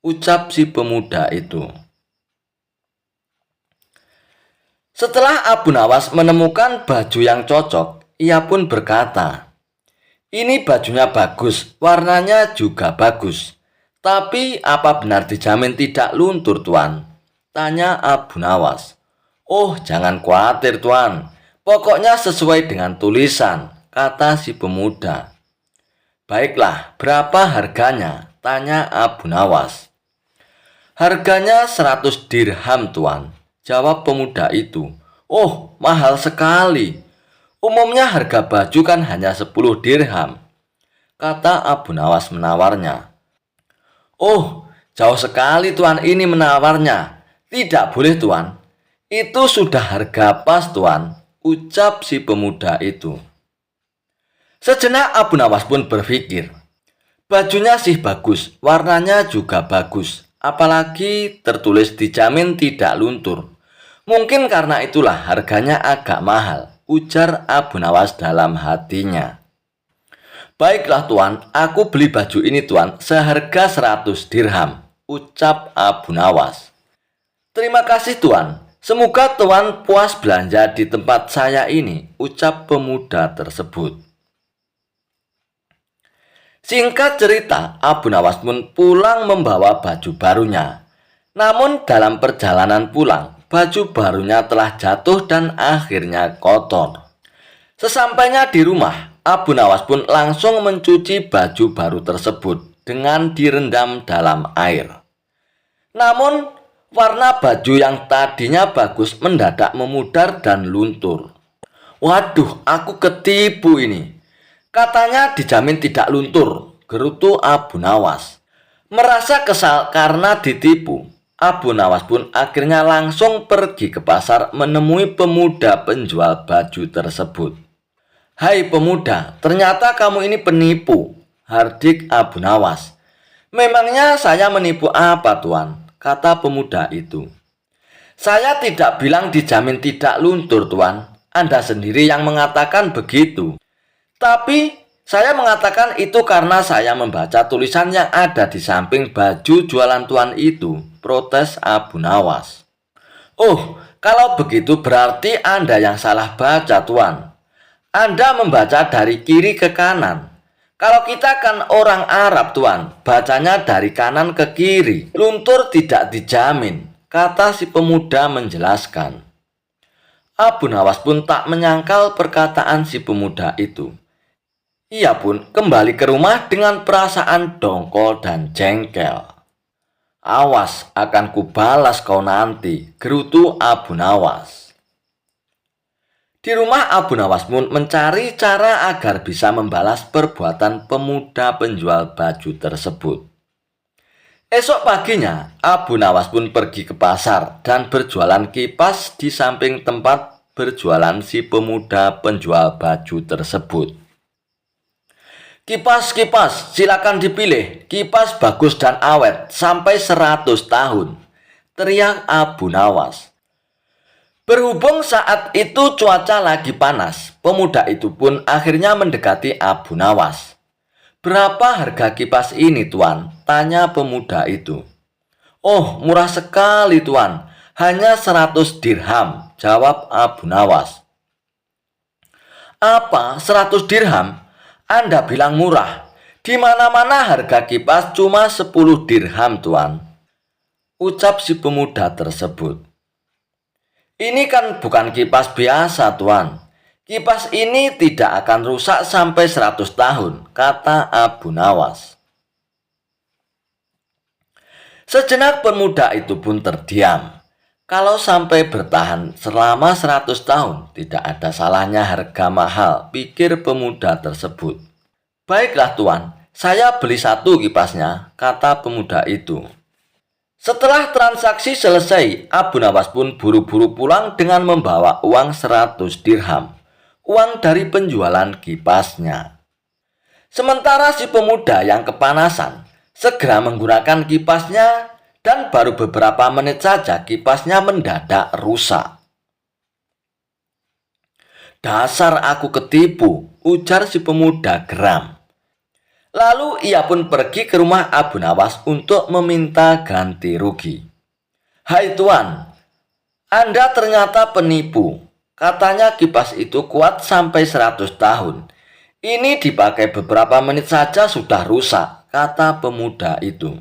ucap si pemuda itu. Setelah Abu Nawas menemukan baju yang cocok, ia pun berkata, "Ini bajunya bagus, warnanya juga bagus. Tapi apa benar dijamin tidak luntur tuan?" tanya Abu Nawas. "Oh, jangan khawatir tuan. Pokoknya sesuai dengan tulisan," kata si pemuda. "Baiklah, berapa harganya?" tanya Abu Nawas. "Harganya 100 dirham tuan," jawab pemuda itu. "Oh, mahal sekali. Umumnya harga baju kan hanya 10 dirham," kata Abu Nawas menawarnya. "Oh, jauh sekali tuan ini menawarnya. Tidak boleh tuan. Itu sudah harga pas tuan," ucap si pemuda itu. Sejenak Abu Nawas pun berpikir, bajunya sih bagus, warnanya juga bagus. Apalagi tertulis dijamin tidak luntur. Mungkin karena itulah harganya agak mahal, ujar Abu Nawas dalam hatinya. "Baiklah tuan, aku beli baju ini tuan, seharga 100 dirham, ucap Abu Nawas. "Terima kasih tuan, semoga tuan puas belanja di tempat saya ini," ucap pemuda tersebut. Singkat cerita, Abu Nawas pun pulang membawa baju barunya. Namun dalam perjalanan pulang, baju barunya telah jatuh dan akhirnya kotor. Sesampainya di rumah, Abu Nawas pun langsung mencuci baju baru tersebut dengan direndam dalam air. Namun, warna baju yang tadinya bagus mendadak memudar dan luntur. "Waduh, aku ketipu ini. Katanya dijamin tidak luntur," gerutu Abu Nawas. Merasa kesal karena ditipu, Abu Nawas pun akhirnya langsung pergi ke pasar menemui pemuda penjual baju tersebut. "Hai pemuda, ternyata kamu ini penipu," hardik Abu Nawas. "Memangnya saya menipu apa tuan?" kata pemuda itu. "Saya tidak bilang dijamin tidak luntur tuan. Anda sendiri yang mengatakan begitu. Tapi saya mengatakan itu karena saya membaca tulisan yang ada di samping baju jualan tuan itu," protes Abu Nawas. "Oh, kalau begitu berarti Anda yang salah baca tuan. Anda membaca dari kiri ke kanan. Kalau kita kan orang Arab tuan, bacanya dari kanan ke kiri. Luntur tidak dijamin," kata si pemuda menjelaskan. Abu Nawas pun tak menyangkal perkataan si pemuda itu. Ia pun kembali ke rumah dengan perasaan dongkol dan jengkel. "Awas, akan kubalas kau nanti," gerutu Abu Nawas. Di rumah, Abu Nawas pun mencari cara agar bisa membalas perbuatan pemuda penjual baju tersebut. Esok paginya, Abu Nawas pun pergi ke pasar dan berjualan kipas di samping tempat berjualan si pemuda penjual baju tersebut. "Kipas, silakan dipilih. Kipas bagus dan awet sampai 100 tahun," teriak Abu Nawas. Berhubung saat itu cuaca lagi panas, pemuda itu pun akhirnya mendekati Abu Nawas. "Berapa harga kipas ini tuan?" tanya pemuda itu. "Oh, murah sekali tuan. Hanya 100 dirham," jawab Abu Nawas. "Apa, 100 dirham? Anda bilang murah. Di mana-mana harga kipas cuma 10 dirham tuan," ucap si pemuda tersebut. "Ini kan bukan kipas biasa tuan. Kipas ini tidak akan rusak sampai 100 tahun, kata Abu Nawas. Sejenak pemuda itu pun terdiam. Kalau sampai bertahan selama 100 tahun, tidak ada salahnya harga mahal, pikir pemuda tersebut. "Baiklah tuan, Saya beli satu kipasnya, kata pemuda itu. Setelah transaksi selesai, Abu Nawas pun buru-buru pulang dengan membawa uang 100 dirham, uang dari penjualan kipasnya. Sementara si pemuda yang kepanasan segera menggunakan kipasnya dan baru beberapa menit saja kipasnya mendadak rusak. "Dasar aku ketipu," ujar si pemuda geram. Lalu ia pun pergi ke rumah Abu Nawas untuk meminta ganti rugi. "Hai tuan, Anda ternyata penipu. Katanya kipas itu kuat sampai 100 tahun. Ini dipakai beberapa menit saja sudah rusak," kata pemuda itu.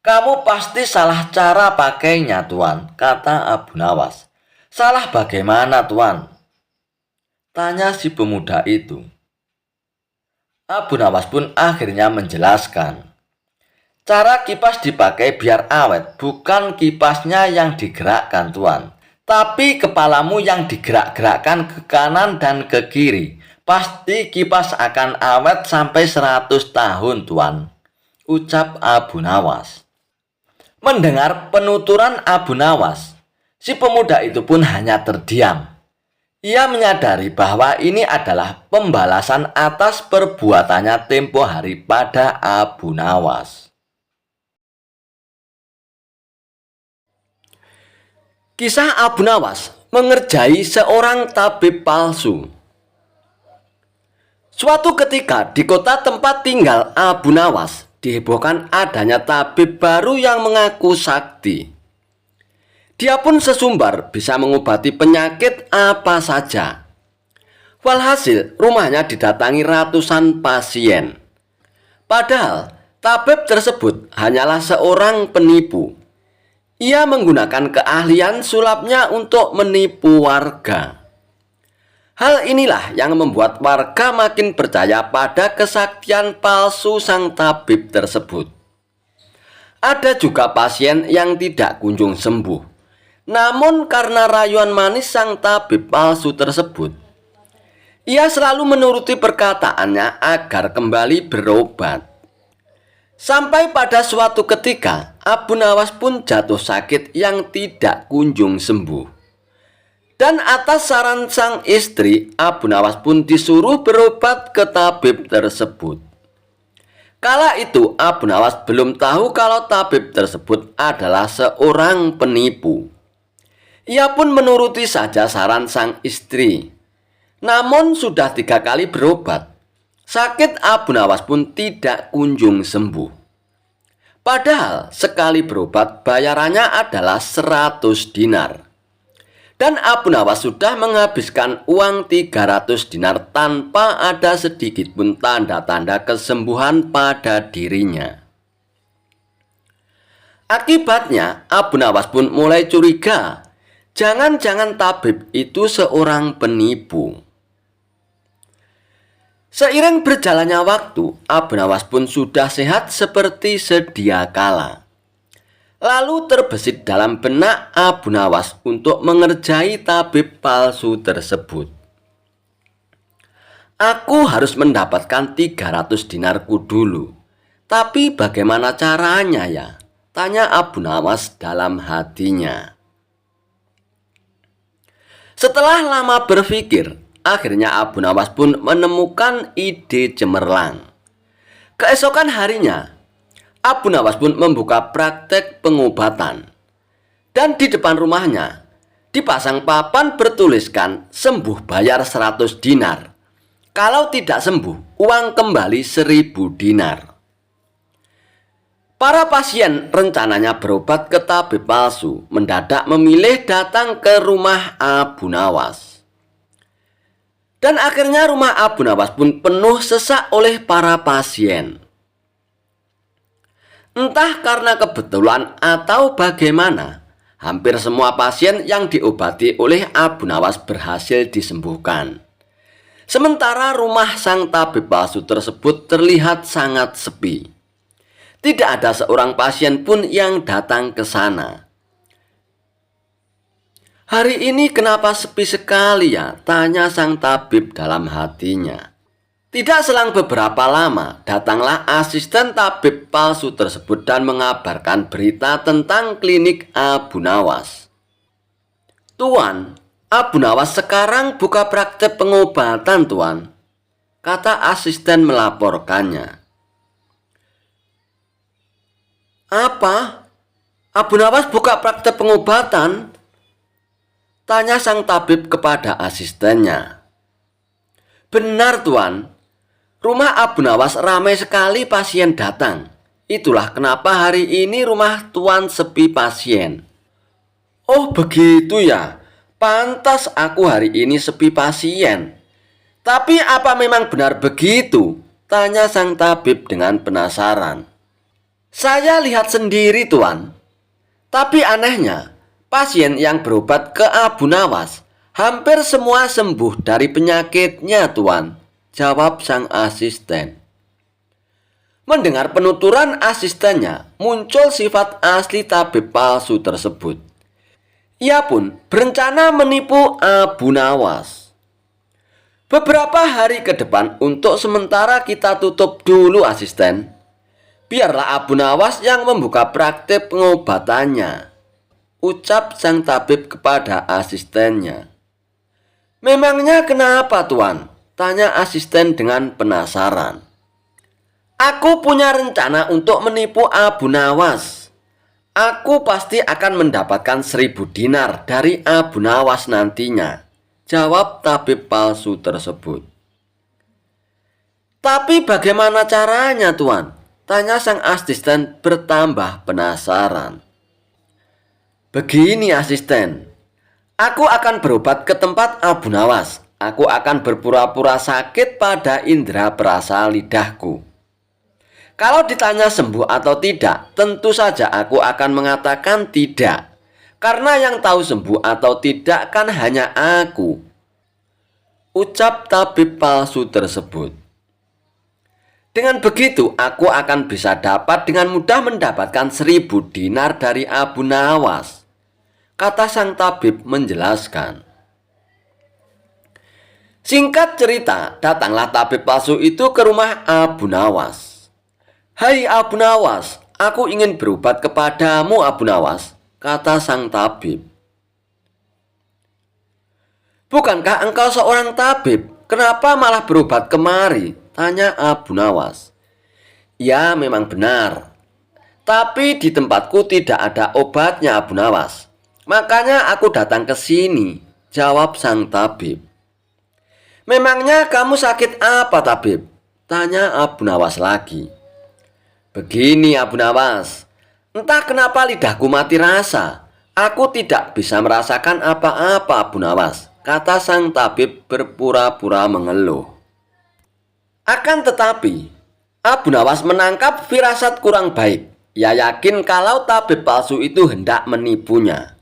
"Kamu pasti salah cara pakainya, tuan," kata Abu Nawas. "Salah bagaimana, tuan?" tanya si pemuda itu. Abu Nawas pun akhirnya menjelaskan. "Cara kipas dipakai biar awet, bukan kipasnya yang digerakkan, tuan. Tapi kepalamu yang digerak-gerakkan ke kanan dan ke kiri. Pasti kipas akan awet sampai 100 tahun, tuan," ucap Abu Nawas. Mendengar penuturan Abu Nawas, si pemuda itu pun hanya terdiam. Ia menyadari bahwa ini adalah pembalasan atas perbuatannya tempo hari pada Abu Nawas. Kisah Abu Nawas mengerjai seorang tabib palsu. Suatu ketika di kota tempat tinggal Abu Nawas dihebohkan adanya tabib baru yang mengaku sakti. Dia pun sesumbar bisa mengobati penyakit apa saja. Walhasil rumahnya didatangi ratusan pasien. Padahal tabib tersebut hanyalah seorang penipu. Ia menggunakan keahlian sulapnya untuk menipu warga. Hal inilah yang membuat warga makin percaya pada kesaktian palsu sang tabib tersebut. Ada juga pasien yang tidak kunjung sembuh. Namun karena rayuan manis sang tabib palsu tersebut, ia selalu menuruti perkataannya agar kembali berobat. Sampai pada suatu ketika, Abu Nawas pun jatuh sakit yang tidak kunjung sembuh. Dan atas saran sang istri, Abu Nawas pun disuruh berobat ke tabib tersebut. Kala itu Abu Nawas belum tahu kalau tabib tersebut adalah seorang penipu. Ia pun menuruti saja saran sang istri. Namun sudah 3 kali berobat, sakit Abu Nawas pun tidak kunjung sembuh. Padahal sekali berobat bayarannya adalah 100 dinar. Dan Abu Nawas sudah menghabiskan uang 300 dinar tanpa ada sedikit pun tanda-tanda kesembuhan pada dirinya. Akibatnya Abu Nawas pun mulai curiga. Jangan-jangan tabib itu seorang penipu. Seiring berjalannya waktu, Abu Nawas pun sudah sehat seperti sedia kala. Lalu terbesit dalam benak Abu Nawas untuk mengerjai tabib palsu tersebut. "Aku harus mendapatkan 300 dinarku dulu. Tapi bagaimana caranya ya?" tanya Abu Nawas dalam hatinya. Setelah lama berpikir, akhirnya Abu Nawas pun menemukan ide cemerlang. Keesokan harinya, Abu Nawas pun membuka praktek pengobatan. Dan di depan rumahnya, dipasang papan bertuliskan sembuh bayar 100 dinar. Kalau tidak sembuh, uang kembali 1000 dinar. Para pasien rencananya berobat ke tabib palsu mendadak memilih datang ke rumah Abu Nawas. Dan akhirnya rumah Abu Nawas pun penuh sesak oleh para pasien. Entah karena kebetulan atau bagaimana, hampir semua pasien yang diobati oleh Abu Nawas berhasil disembuhkan. Sementara rumah sang tabib palsu tersebut terlihat sangat sepi. Tidak ada seorang pasien pun yang datang ke sana. "Hari ini kenapa sepi sekali ya?" tanya sang tabib dalam hatinya. Tidak selang beberapa lama, datanglah asisten tabib palsu tersebut dan mengabarkan berita tentang klinik Abu Nawas. "Tuan, Abu Nawas sekarang buka praktek pengobatan, Tuan," kata asisten melaporkannya. "Apa? Abu Nawas buka praktek pengobatan?" tanya sang tabib kepada asistennya. "Benar, Tuan. Rumah Abu Nawas ramai sekali pasien datang. Itulah kenapa hari ini rumah Tuan sepi pasien." "Oh begitu ya. Pantas aku hari ini sepi pasien. Tapi apa memang benar begitu?" tanya sang tabib dengan penasaran. "Saya lihat sendiri, Tuan. Tapi anehnya, pasien yang berobat ke Abu Nawas hampir semua sembuh dari penyakitnya, Tuan," jawab sang asisten. Mendengar penuturan asistennya, muncul sifat asli tabib palsu tersebut. Ia pun berencana menipu Abu Nawas. "Beberapa hari ke depan untuk sementara kita tutup dulu, asisten. Biarlah Abu Nawas yang membuka praktik pengobatannya," ucap sang tabib kepada asistennya. "Memangnya kenapa, Tuan?" tanya asisten dengan penasaran. "Aku punya rencana untuk menipu Abu Nawas. Aku pasti akan mendapatkan 1.000 dinar dari Abu Nawas nantinya," jawab tabib palsu tersebut. "Tapi bagaimana caranya, Tuan?" tanya sang asisten bertambah penasaran. "Begini, asisten. Aku akan berobat ke tempat Abu Nawas. Aku akan berpura-pura sakit pada indera perasa lidahku. Kalau ditanya sembuh atau tidak, tentu saja aku akan mengatakan tidak. Karena yang tahu sembuh atau tidak kan hanya aku," ucap tabib palsu tersebut. "Dengan begitu, aku akan bisa dapat dengan mudah mendapatkan 1.000 dinar dari Abu Nawas," kata sang tabib menjelaskan. Singkat cerita, datanglah tabib palsu itu ke rumah Abu Nawas. "Hai Abu Nawas, aku ingin berobat kepadamu, Abu Nawas," kata sang tabib. "Bukankah engkau seorang tabib? Kenapa malah berobat kemari?" tanya Abu Nawas. "Ya, memang benar. Tapi di tempatku tidak ada obatnya, Abu Nawas. Makanya aku datang ke sini," jawab sang tabib. "Memangnya kamu sakit apa, tabib?" tanya Abu Nawas lagi. "Begini, Abu Nawas. Entah kenapa lidahku mati rasa. Aku tidak bisa merasakan apa-apa, Abu Nawas," kata sang tabib berpura-pura mengeluh. Akan tetapi, Abu Nawas menangkap firasat kurang baik. Ia yakin kalau tabib palsu itu hendak menipunya.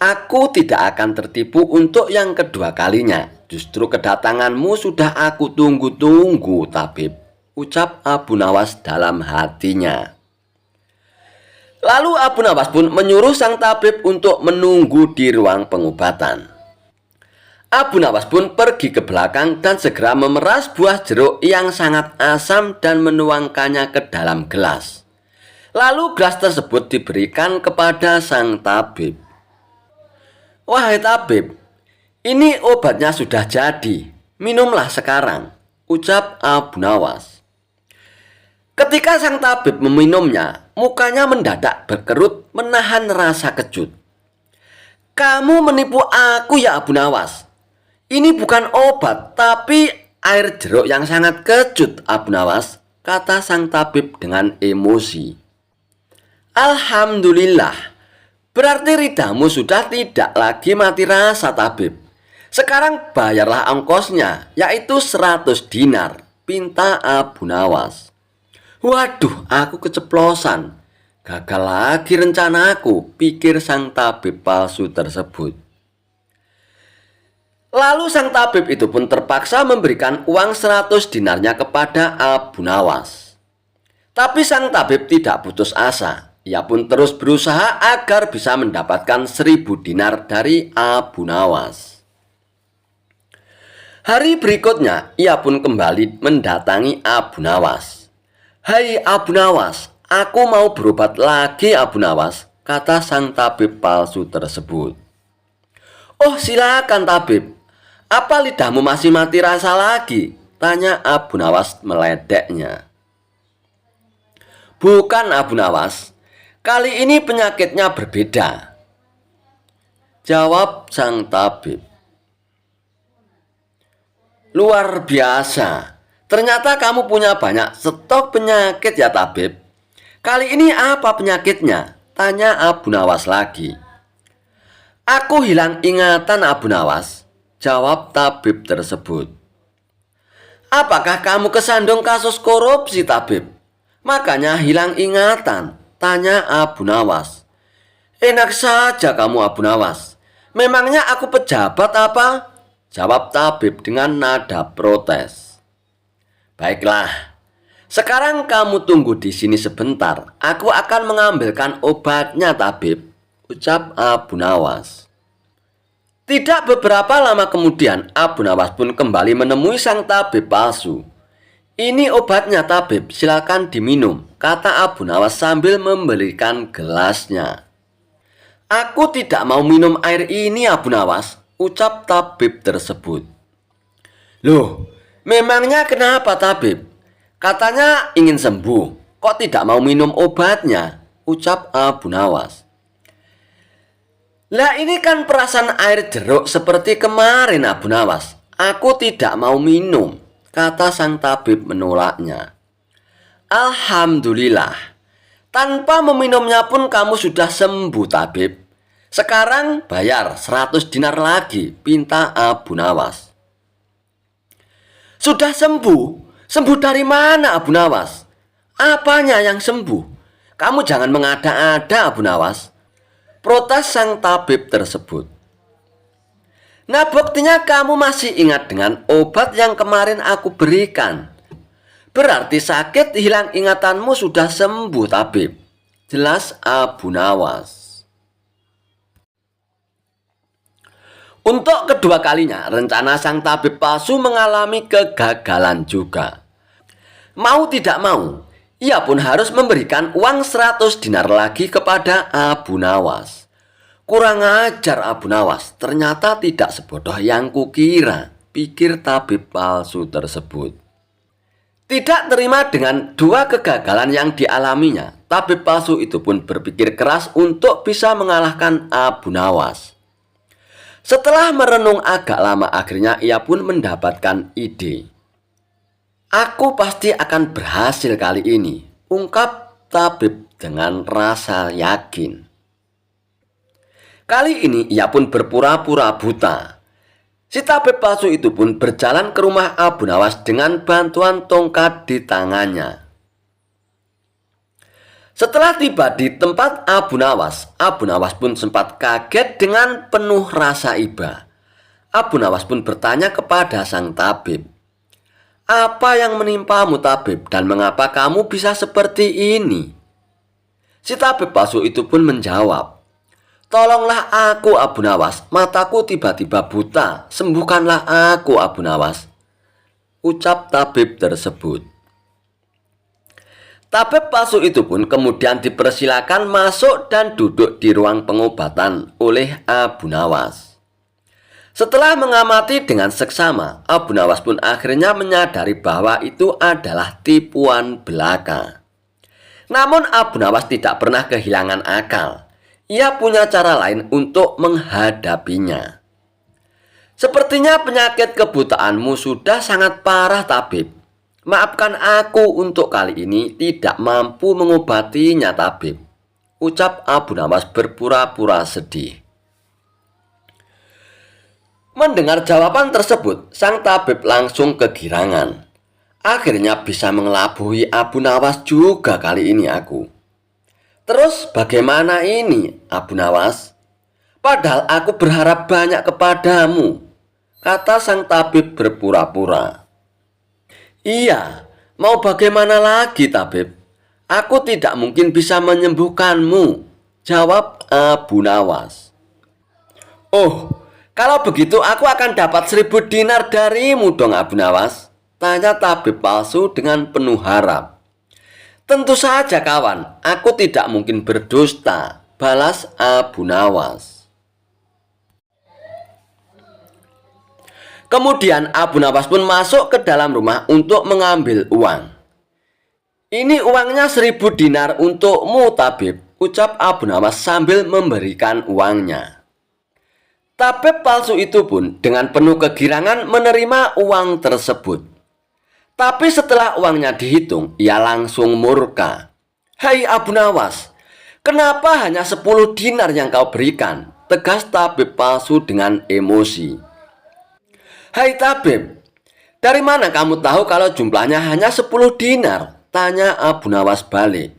"Aku tidak akan tertipu untuk yang kedua kalinya. Justru kedatanganmu sudah aku tunggu-tunggu, tabib," ucap Abu Nawas dalam hatinya. Lalu Abu Nawas pun menyuruh sang tabib untuk menunggu di ruang pengobatan. Abu Nawas pun pergi ke belakang dan segera memeras buah jeruk yang sangat asam dan menuangkannya ke dalam gelas. Lalu gelas tersebut diberikan kepada sang tabib. "Wahai tabib, ini obatnya sudah jadi. Minumlah sekarang," ucap Abu Nawas. Ketika sang tabib meminumnya, mukanya mendadak berkerut menahan rasa kejut. "Kamu menipu aku ya, Abu Nawas. Ini bukan obat, tapi air jeruk yang sangat kecut, Abu Nawas," kata sang tabib dengan emosi. "Alhamdulillah. Berarti lidamu sudah tidak lagi mati rasa, tabib. Sekarang bayarlah ongkosnya, yaitu 100 dinar, pinta Abu Nawas. "Waduh, aku keceplosan. Gagal lagi rencanaku," pikir sang tabib palsu tersebut. Lalu sang tabib itu pun terpaksa memberikan uang 100 dinarnya kepada Abu Nawas. Tapi sang tabib tidak putus asa. Ia pun terus berusaha agar bisa mendapatkan 1.000 dinar dari Abu Nawas. Hari berikutnya, ia pun kembali mendatangi Abu Nawas. "Hai Abu Nawas, aku mau berobat lagi Abu Nawas," kata sang tabib palsu tersebut. "Oh silakan tabib, apa lidahmu masih mati rasa lagi?" tanya Abu Nawas meledeknya. "Bukan Abu Nawas, kali ini penyakitnya berbeda," jawab sang tabib. "Luar biasa, ternyata kamu punya banyak stok penyakit ya tabib. Kali ini apa penyakitnya?" tanya Abu Nawas lagi. "Aku hilang ingatan Abu Nawas," jawab tabib tersebut. "Apakah kamu kesandung kasus korupsi tabib? Makanya hilang ingatan?" tanya Abu Nawas. "Enak saja kamu Abu Nawas. Memangnya aku pejabat apa?" jawab tabib dengan nada protes. "Baiklah, sekarang kamu tunggu di sini sebentar. Aku akan mengambilkan obatnya tabib," ucap Abu Nawas. Tidak beberapa lama kemudian, Abu Nawas pun kembali menemui sang tabib palsu. "Ini obatnya tabib, silakan diminum," kata Abu Nawas sambil memberikan gelasnya. "Aku tidak mau minum air ini Abu Nawas," ucap tabib tersebut. "Loh, memangnya kenapa tabib? Katanya ingin sembuh, kok tidak mau minum obatnya?" ucap Abu Nawas. "Lah ini kan perasan air jeruk seperti kemarin Abu Nawas. Aku tidak mau minum," kata sang tabib menolaknya. "Alhamdulillah, tanpa meminumnya pun kamu sudah sembuh tabib. Sekarang bayar 100 dinar lagi," pinta Abu Nawas. "Sudah sembuh? Sembuh dari mana Abu Nawas? Apanya yang sembuh? Kamu jangan mengada-ada Abu Nawas," protes sang tabib tersebut. "Nah buktinya kamu masih ingat dengan obat yang kemarin aku berikan. Berarti sakit hilang ingatanmu sudah sembuh tabib," jelas Abu Nawas. Untuk kedua kalinya, rencana sang tabib palsu mengalami kegagalan juga. Mau tidak mau, ia pun harus memberikan uang 100 dinar lagi kepada Abu Nawas. Kurang ajar Abu Nawas, ternyata tidak sebodoh yang kukira, pikir tabib palsu tersebut. Tidak terima dengan dua kegagalan yang dialaminya, tabib palsu itu pun berpikir keras untuk bisa mengalahkan Abu Nawas. Setelah merenung agak lama, akhirnya ia pun mendapatkan ide. "Aku pasti akan berhasil kali ini," ungkap tabib dengan rasa yakin. Kali ini ia pun berpura-pura buta. Si tabib palsu itu pun berjalan ke rumah Abu Nawas dengan bantuan tongkat di tangannya. Setelah tiba di tempat Abu Nawas pun sempat kaget dengan penuh rasa iba. Abu Nawas pun bertanya kepada sang tabib, "Apa yang menimpamu tabib dan mengapa kamu bisa seperti ini?" Si tabib palsu itu pun menjawab, "Tolonglah aku Abu Nawas, mataku tiba-tiba buta, sembuhkanlah aku Abu Nawas," ucap tabib tersebut. Tabib palsu itu pun kemudian dipersilakan masuk dan duduk di ruang pengobatan oleh Abu Nawas. Setelah mengamati dengan seksama, Abu Nawas pun akhirnya menyadari bahwa itu adalah tipuan belaka. Namun Abu Nawas tidak pernah kehilangan akal. Ia punya cara lain untuk menghadapinya. "Sepertinya penyakit kebutaanmu sudah sangat parah tabib. Maafkan aku untuk kali ini tidak mampu mengobatinya tabib," ucap Abu Nawas berpura-pura sedih. Mendengar jawaban tersebut, sang tabib langsung kegirangan. "Akhirnya bisa mengelabui Abu Nawas juga kali ini aku. Terus bagaimana ini Abu Nawas? Padahal aku berharap banyak kepadamu," kata sang tabib berpura-pura. "Iya, mau bagaimana lagi tabib? Aku tidak mungkin bisa menyembuhkanmu," jawab Abu Nawas. "Oh, Kalau begitu aku akan dapat 1.000 dinar darimu dong Abu Nawas, tanya tabib palsu dengan penuh harap. Tentu saja kawan, aku tidak mungkin berdusta, balas Abu Nawas. Kemudian Abu Nawas pun masuk ke dalam rumah untuk mengambil uang. Ini uangnya 1.000 dinar untukmu tabib, ucap Abu Nawas sambil memberikan uangnya. Tabib palsu itu pun dengan penuh kegirangan menerima uang tersebut. Tapi setelah uangnya dihitung, ia langsung murka. "Hai Abu Nawas, kenapa hanya 10 dinar yang kau berikan?" tegas tabib palsu dengan emosi. "Hai tabib, dari mana kamu tahu kalau jumlahnya hanya 10 dinar?" tanya Abu Nawas balik.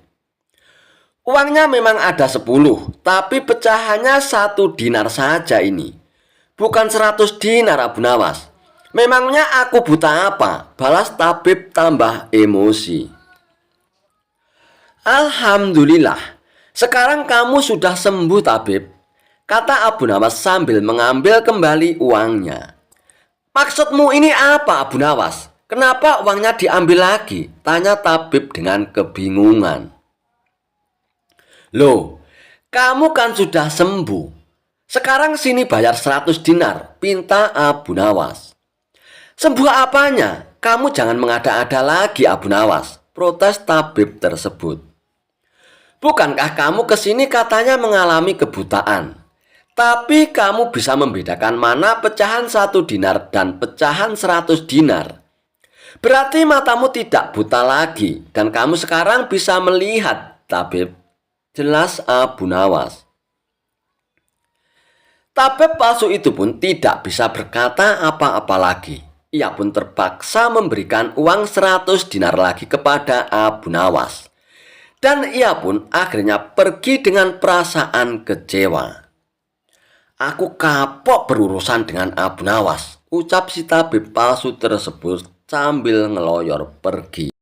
"Uangnya memang ada 10, tapi pecahannya 1 dinar saja ini. Bukan 100 dinar Abu Nawas. Memangnya aku buta apa?" balas tabib tambah emosi. "Alhamdulillah, sekarang kamu sudah sembuh tabib," kata Abu Nawas sambil mengambil kembali uangnya. "Maksudmu ini apa Abu Nawas? Kenapa uangnya diambil lagi?" tanya tabib dengan kebingungan. "Loh, kamu kan sudah sembuh. Sekarang sini bayar 100 dinar, pinta Abu Nawas. "Sembuh apanya? Kamu jangan mengada-ada lagi Abu Nawas," protes tabib tersebut. "Bukankah kamu kesini katanya mengalami kebutaan? Tapi kamu bisa membedakan mana pecahan 1 dinar dan pecahan 100 dinar. Berarti matamu tidak buta lagi dan kamu sekarang bisa melihat tabib," jelas Abu Nawas. Tabib palsu itu pun tidak bisa berkata apa-apa lagi. Ia pun terpaksa memberikan uang 100 dinar lagi kepada Abu Nawas. Dan ia pun akhirnya pergi dengan perasaan kecewa. "Aku kapok berurusan dengan Abu Nawas," ucap si tabib palsu tersebut sambil ngeloyor pergi.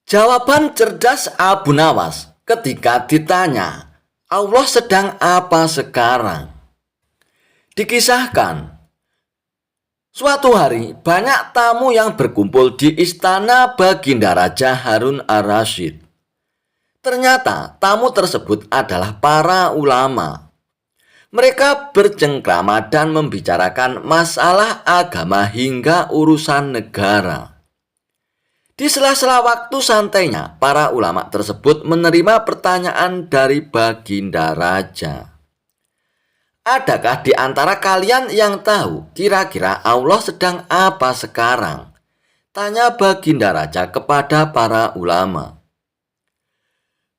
Jawaban cerdas Abu Nawas ketika ditanya, "Allah sedang apa sekarang?" Dikisahkan, suatu hari banyak tamu yang berkumpul di istana Baginda Raja Harun ar-Rasyid. Ternyata tamu tersebut adalah para ulama. Mereka bercengkrama dan membicarakan masalah agama hingga urusan negara. Di sela-sela waktu santainya, para ulama tersebut menerima pertanyaan dari Baginda Raja. "Adakah di antara kalian yang tahu kira-kira Allah sedang apa sekarang?" tanya Baginda Raja kepada para ulama.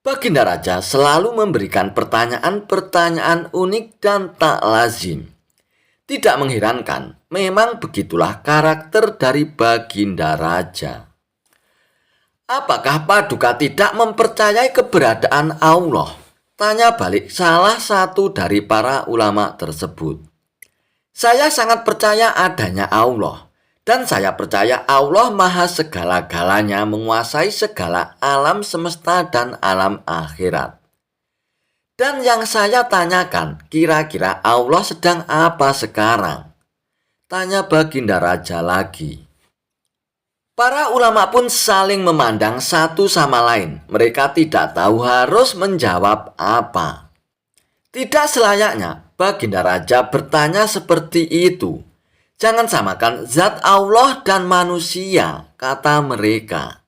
Baginda Raja selalu memberikan pertanyaan-pertanyaan unik dan tak lazim. Tidak mengherankan, memang begitulah karakter dari Baginda Raja. "Apakah Paduka tidak mempercayai keberadaan Allah?" tanya balik salah satu dari para ulama tersebut. "Saya sangat percaya adanya Allah. Dan saya percaya Allah maha segala-galanya, menguasai segala alam semesta dan alam akhirat. Dan yang saya tanyakan, kira-kira Allah sedang apa sekarang?" tanya Baginda Raja lagi. Para ulama pun saling memandang satu sama lain. Mereka tidak tahu harus menjawab apa. Tidak selayaknya Baginda Raja bertanya seperti itu. "Jangan samakan zat Allah dan manusia," kata mereka.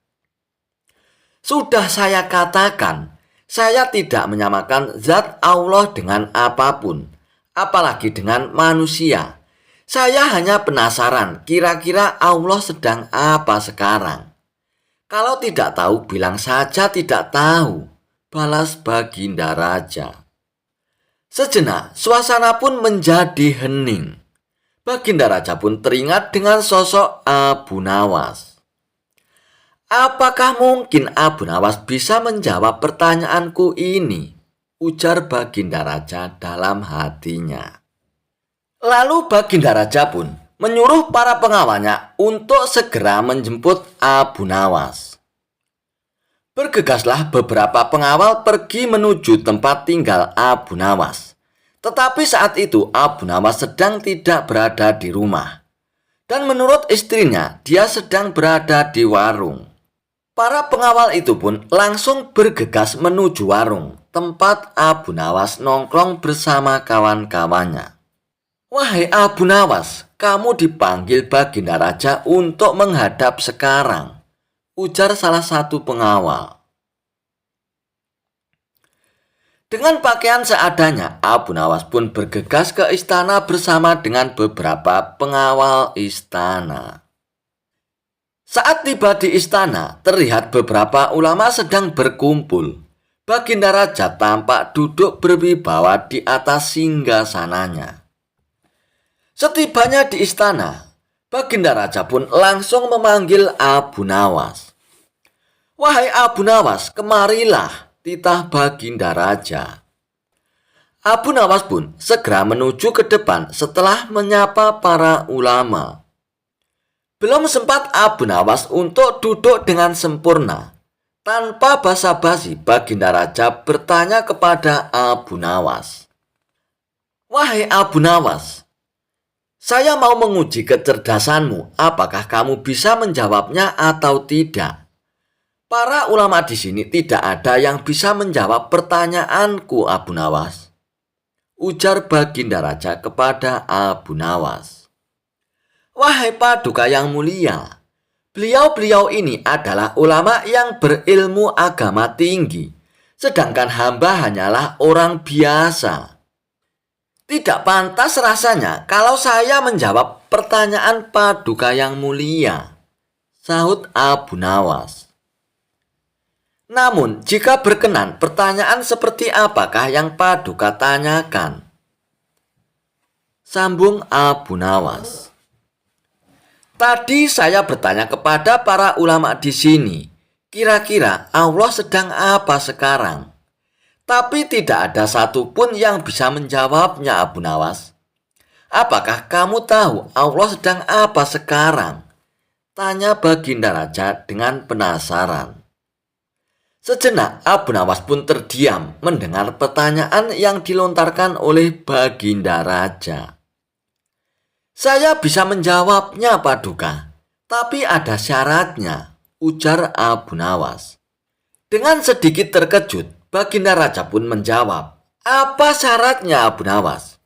"Sudah saya katakan, saya tidak menyamakan zat Allah dengan apapun, apalagi dengan manusia. Saya hanya penasaran kira-kira Allah sedang apa sekarang. Kalau tidak tahu, bilang saja tidak tahu," balas Baginda Raja. Sejenak, suasana pun menjadi hening. Baginda Raja pun teringat dengan sosok Abu Nawas. "Apakah mungkin Abu Nawas bisa menjawab pertanyaanku ini?" ujar Baginda Raja dalam hatinya. Lalu Baginda Raja pun menyuruh para pengawalnya untuk segera menjemput Abu Nawas. Bergegaslah beberapa pengawal pergi menuju tempat tinggal Abu Nawas. Tetapi saat itu Abu Nawas sedang tidak berada di rumah. Dan menurut istrinya, dia sedang berada di warung. Para pengawal itu pun langsung bergegas menuju warung, tempat Abu Nawas nongkrong bersama kawan-kawannya. "Wahai Abu Nawas, kamu dipanggil Baginda Raja untuk menghadap sekarang," ujar salah satu pengawal. Dengan pakaian seadanya, Abu Nawas pun bergegas ke istana bersama dengan beberapa pengawal istana. Saat tiba di istana, terlihat beberapa ulama sedang berkumpul. Baginda Raja tampak duduk berwibawa di atas singgasananya. Setibanya di istana, Baginda Raja pun langsung memanggil Abu Nawas. "Wahai Abu Nawas, kemarilah," titah Baginda Raja. Abu Nawas pun segera menuju ke depan setelah menyapa para ulama. Belum sempat Abu Nawas untuk duduk dengan sempurna. Tanpa basa-basi, Baginda Raja bertanya kepada Abu Nawas. "Wahai Abu Nawas, saya mau menguji kecerdasanmu. Apakah kamu bisa menjawabnya atau tidak?" "Para ulama di sini tidak ada yang bisa menjawab pertanyaanku, Abu Nawas," ujar Baginda Raja kepada Abu Nawas. "Wahai Paduka yang mulia, beliau-beliau ini adalah ulama yang berilmu agama tinggi, sedangkan hamba hanyalah orang biasa. Tidak pantas rasanya kalau saya menjawab pertanyaan Paduka yang mulia," sahut Abu Nawas. "Namun, jika berkenan, pertanyaan seperti apakah yang Paduka tanyakan?" sambung Abu Nawas. "Tadi saya bertanya kepada para ulama di sini, kira-kira Allah sedang apa sekarang? Tapi tidak ada satupun yang bisa menjawabnya, Abu Nawas." "Apakah kamu tahu Allah sedang apa sekarang?" tanya Baginda Raja dengan penasaran. Sejenak Abu Nawas pun terdiam mendengar pertanyaan yang dilontarkan oleh Baginda Raja. "Saya bisa menjawabnya, Paduka, tapi ada syaratnya," ujar Abu Nawas. Dengan sedikit terkejut, Baginda Raja pun menjawab, "Apa syaratnya, Abu Nawas?"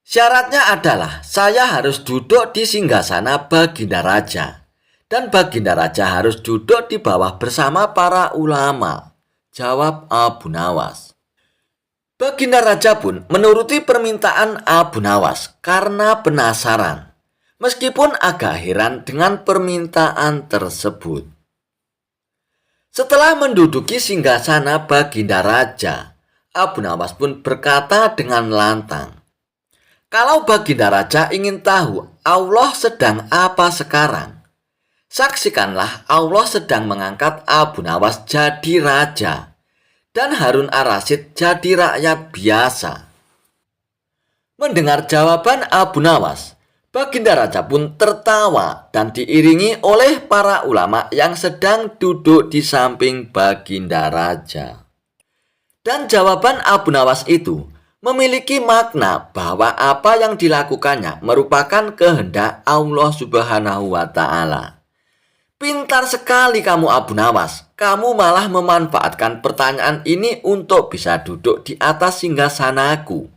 "Syaratnya adalah saya harus duduk di singgasana Baginda Raja. Dan Baginda Raja harus duduk di bawah bersama para ulama," jawab Abu Nawas. Baginda Raja pun menuruti permintaan Abu Nawas karena penasaran, meskipun agak heran dengan permintaan tersebut. Setelah menduduki singgasana Baginda Raja, Abu Nawas pun berkata dengan lantang, "Kalau Baginda Raja ingin tahu Allah sedang apa sekarang, saksikanlah Allah sedang mengangkat Abu Nawas jadi raja dan Harun ar-Rasyid jadi rakyat biasa." Mendengar jawaban Abu Nawas, Baginda Raja pun tertawa dan diiringi oleh para ulama yang sedang duduk di samping Baginda Raja. Dan jawaban Abu Nawas itu memiliki makna bahwa apa yang dilakukannya merupakan kehendak Allah Subhanahu wa Ta'ala. "Pintar sekali kamu, Abu Nawas. Kamu malah memanfaatkan pertanyaan ini untuk bisa duduk di atas singgasanaku.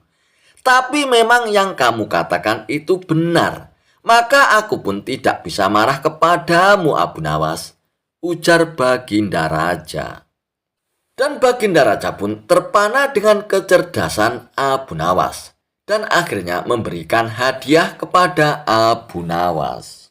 Tapi memang yang kamu katakan itu benar. Maka aku pun tidak bisa marah kepadamu, Abu Nawas," ujar Baginda Raja. Dan Baginda Raja pun terpana dengan kecerdasan Abu Nawas dan akhirnya memberikan hadiah kepada Abu Nawas.